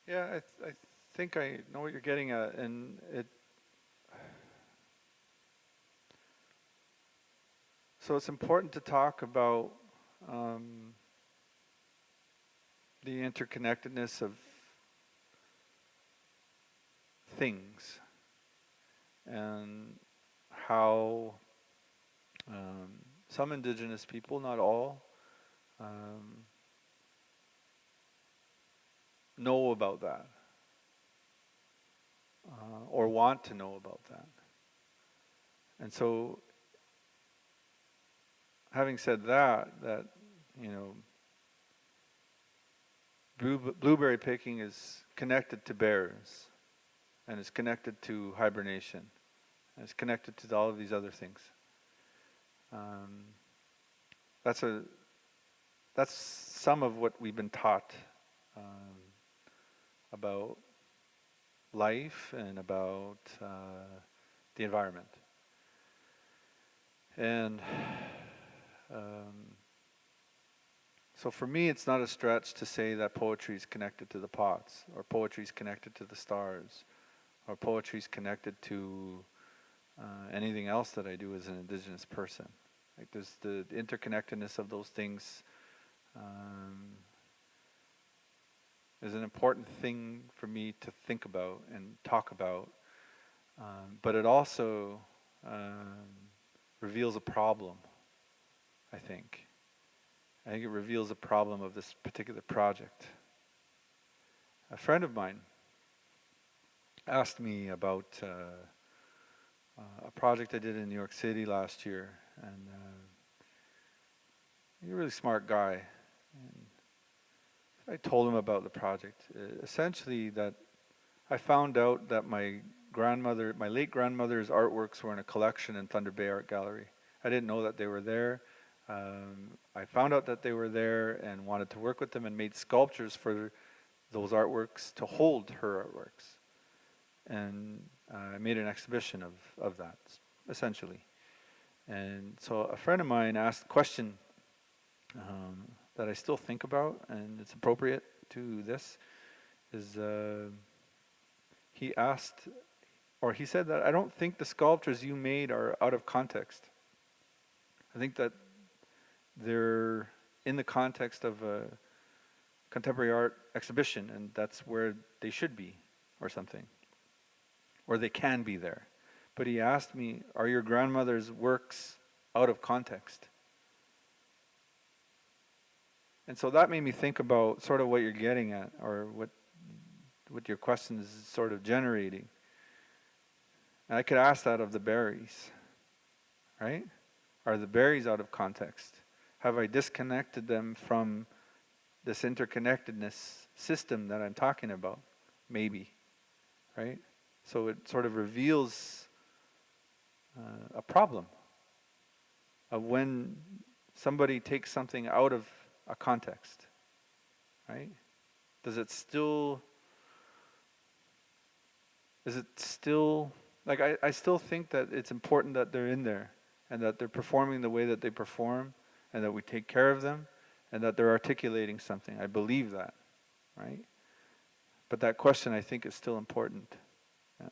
Yeah, I think I know what you're getting at, and so it's important to talk about the interconnectedness of things and how some Indigenous people, not all, know about that or want to know about that. And so, having said that you know, blueberry picking is connected to bears, and it's connected to hibernation, and it's connected to all of these other things. That's some of what we've been taught about life and about the environment. And so for me, it's not a stretch to say that poetry is connected to the pots, or poetry is connected to the stars, or poetry is connected to anything else that I do as an Indigenous person. Like there's the interconnectedness of those things is an important thing for me to think about and talk about, but it also reveals a problem, I think. I think it reveals a problem of this particular project. A friend of mine asked me about a project I did in New York City last year, and he's a really smart guy. And I told him about the project. Essentially, that I found out that my late grandmother's artworks were in a collection in Thunder Bay Art Gallery. I didn't know that they were there. I found out that they were there and wanted to work with them and made sculptures for those artworks to hold her artworks. And I made an exhibition of that, essentially. And so a friend of mine asked a question that I still think about, and it's appropriate to this, is he said that I don't think the sculptures you made are out of context. I think that they're in the context of a contemporary art exhibition, and that's where they should be, or something. Or they can be there. But he asked me, are your grandmother's works out of context? And so that made me think about sort of what you're getting at, or what what your question is sort of generating. And I could ask that of the berries, right? Are the berries out of context? Have I disconnected them from this interconnectedness system that I'm talking about? Maybe, right? So it sort of reveals a problem of when somebody takes something out of a context, right? Is it still, like I still think that it's important that they're in there and that they're performing the way that they perform and that we take care of them and that they're articulating something. I believe that, right? But that question I think is still important. Yeah.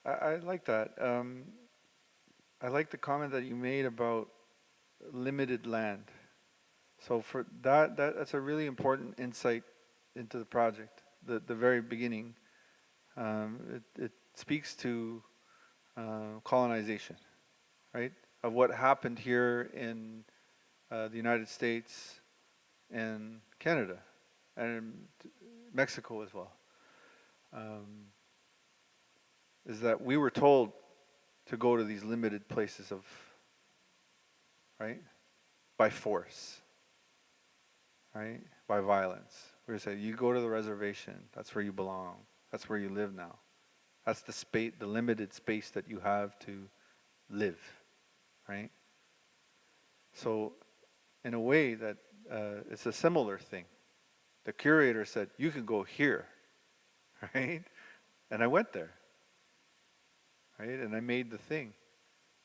I like that. I like the comment that you made about limited land. So for that's a really important insight into the project. The very beginning, it speaks to colonization, right? Of what happened here in the United States and Canada and Mexico as well. Is that we were told to go to these limited places of, right? By force, right? By violence. We were saying, you go to the reservation, that's where you belong. That's where you live now. That's the space, the limited space that you have to live, right? So, in a way that it's a similar thing. The curator said, you can go here, right? And I went there, right? And I made the thing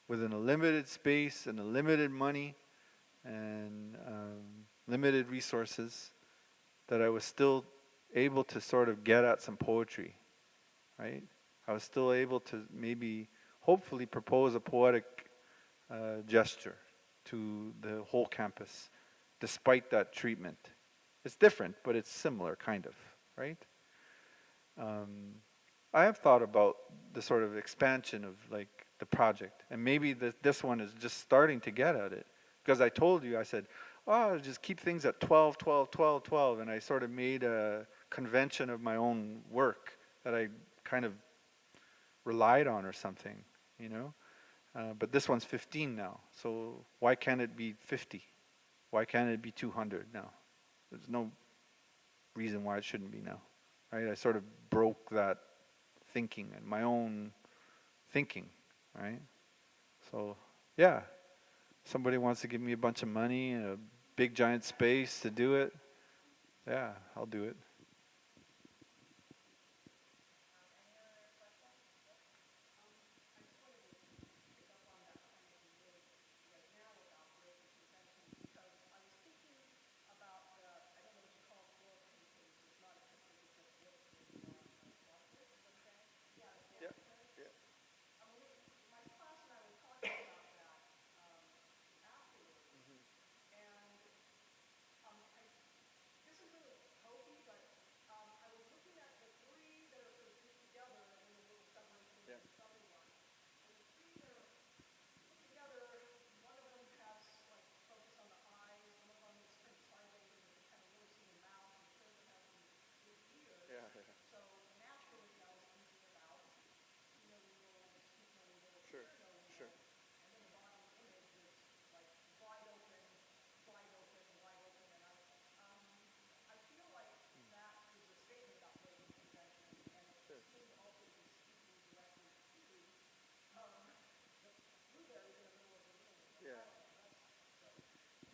within a limited space and a limited money and limited resources, that I was still able to sort of get at some poetry, right? I was still able to maybe, hopefully, propose a poetic gesture to the whole campus, despite that treatment. It's different, but it's similar, kind of, right? I have thought about the sort of expansion of like the project, and maybe this one is just starting to get at it. Because I told you, I said, oh, just keep things at 12, 12, 12, 12, and I sort of made a convention of my own work that I kind of relied on or something, you know? But this one's 15 now, so why can't it be 50? Why can't it be 200 now? There's no reason why it shouldn't be now, right? I sort of broke that thinking and my own thinking, right? So, yeah, somebody wants to give me a bunch of money and a big giant space to do it, yeah, I'll do it.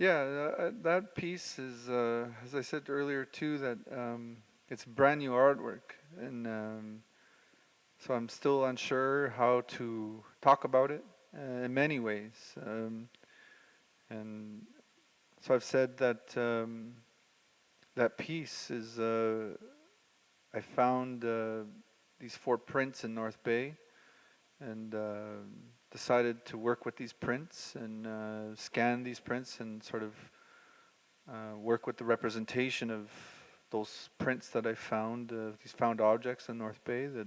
Yeah, that piece is, as I said earlier too, that it's brand new artwork, and so I'm still unsure how to talk about it in many ways. And so I've said that that piece is, I found these 4 prints in North Bay, and decided to work with these prints and scan these prints and sort of work with the representation of those prints that I found, these found objects in North Bay that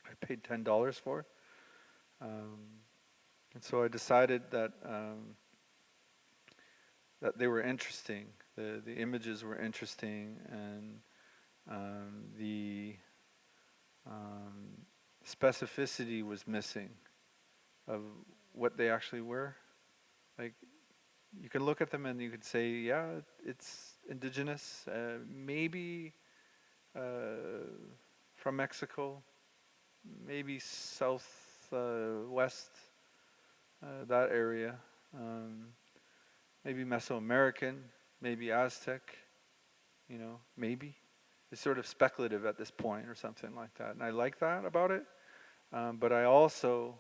I paid $10 for. And so I decided that that they were interesting. The images were interesting, and the specificity was missing of what they actually were. Like, you can look at them and you could say, yeah, it's indigenous, maybe from Mexico, maybe south west, that area, maybe Mesoamerican, maybe Aztec, you know, maybe. It's sort of speculative at this point or something like that. And I like that about it. But I also,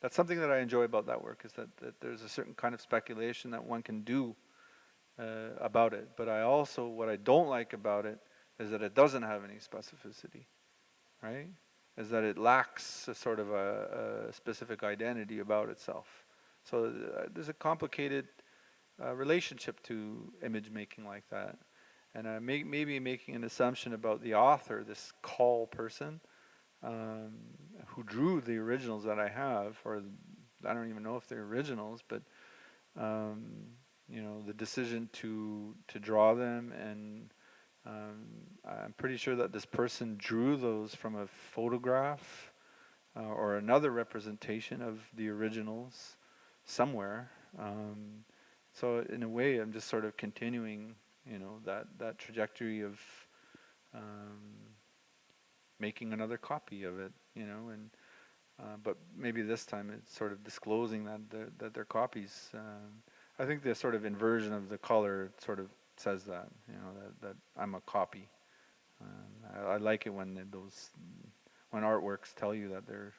that's something that I enjoy about that work, is that there's a certain kind of speculation that one can do about it. But I also, what I don't like about it is that it doesn't have any specificity, right? Is that it lacks a sort of a specific identity about itself. So there's a complicated relationship to image making like that. And I maybe making an assumption about the author, this Call person, who drew the originals that I have, or I don't even know if they're originals, but you know, the decision to draw them, and I'm pretty sure that this person drew those from a photograph or another representation of the originals somewhere. So in a way, I'm just sort of continuing, you know, that trajectory of making another copy of it, you know, and but maybe this time it's sort of disclosing that they're copies. I think the sort of inversion of the color sort of says that, you know, that I'm a copy. I like it when when artworks tell you that they're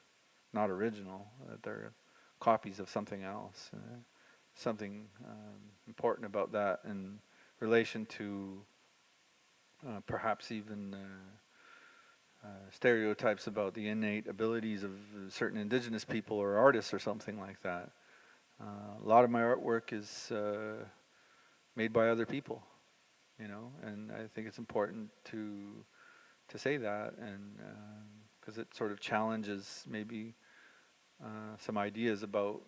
not original, that they're copies of something else. Something important about that in relation to perhaps even stereotypes about the innate abilities of certain indigenous people or artists or something like that. A lot of my artwork is made by other people, you know, and I think it's important to say that, and because it sort of challenges maybe some ideas about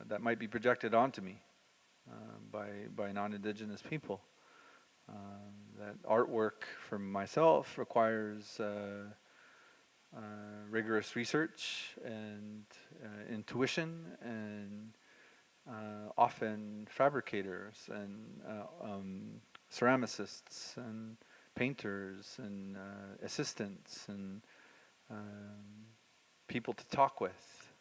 that might be projected onto me by non-indigenous people. That artwork for myself requires rigorous research and intuition, and often fabricators and ceramicists and painters and assistants and people to talk with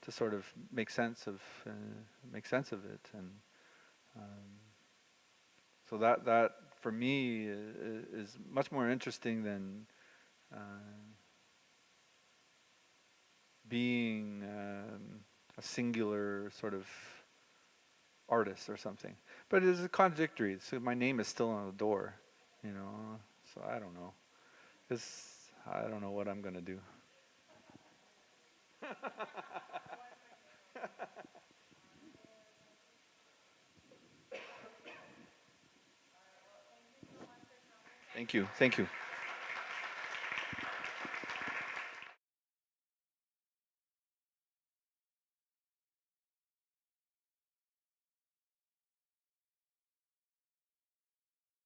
to sort of make sense of it, and so that for me is much more interesting than being a singular sort of artist or something. But it is contradictory. So my name is still on the door, you know. So I don't know. I don't know what I'm gonna do. Thank you. Thank you.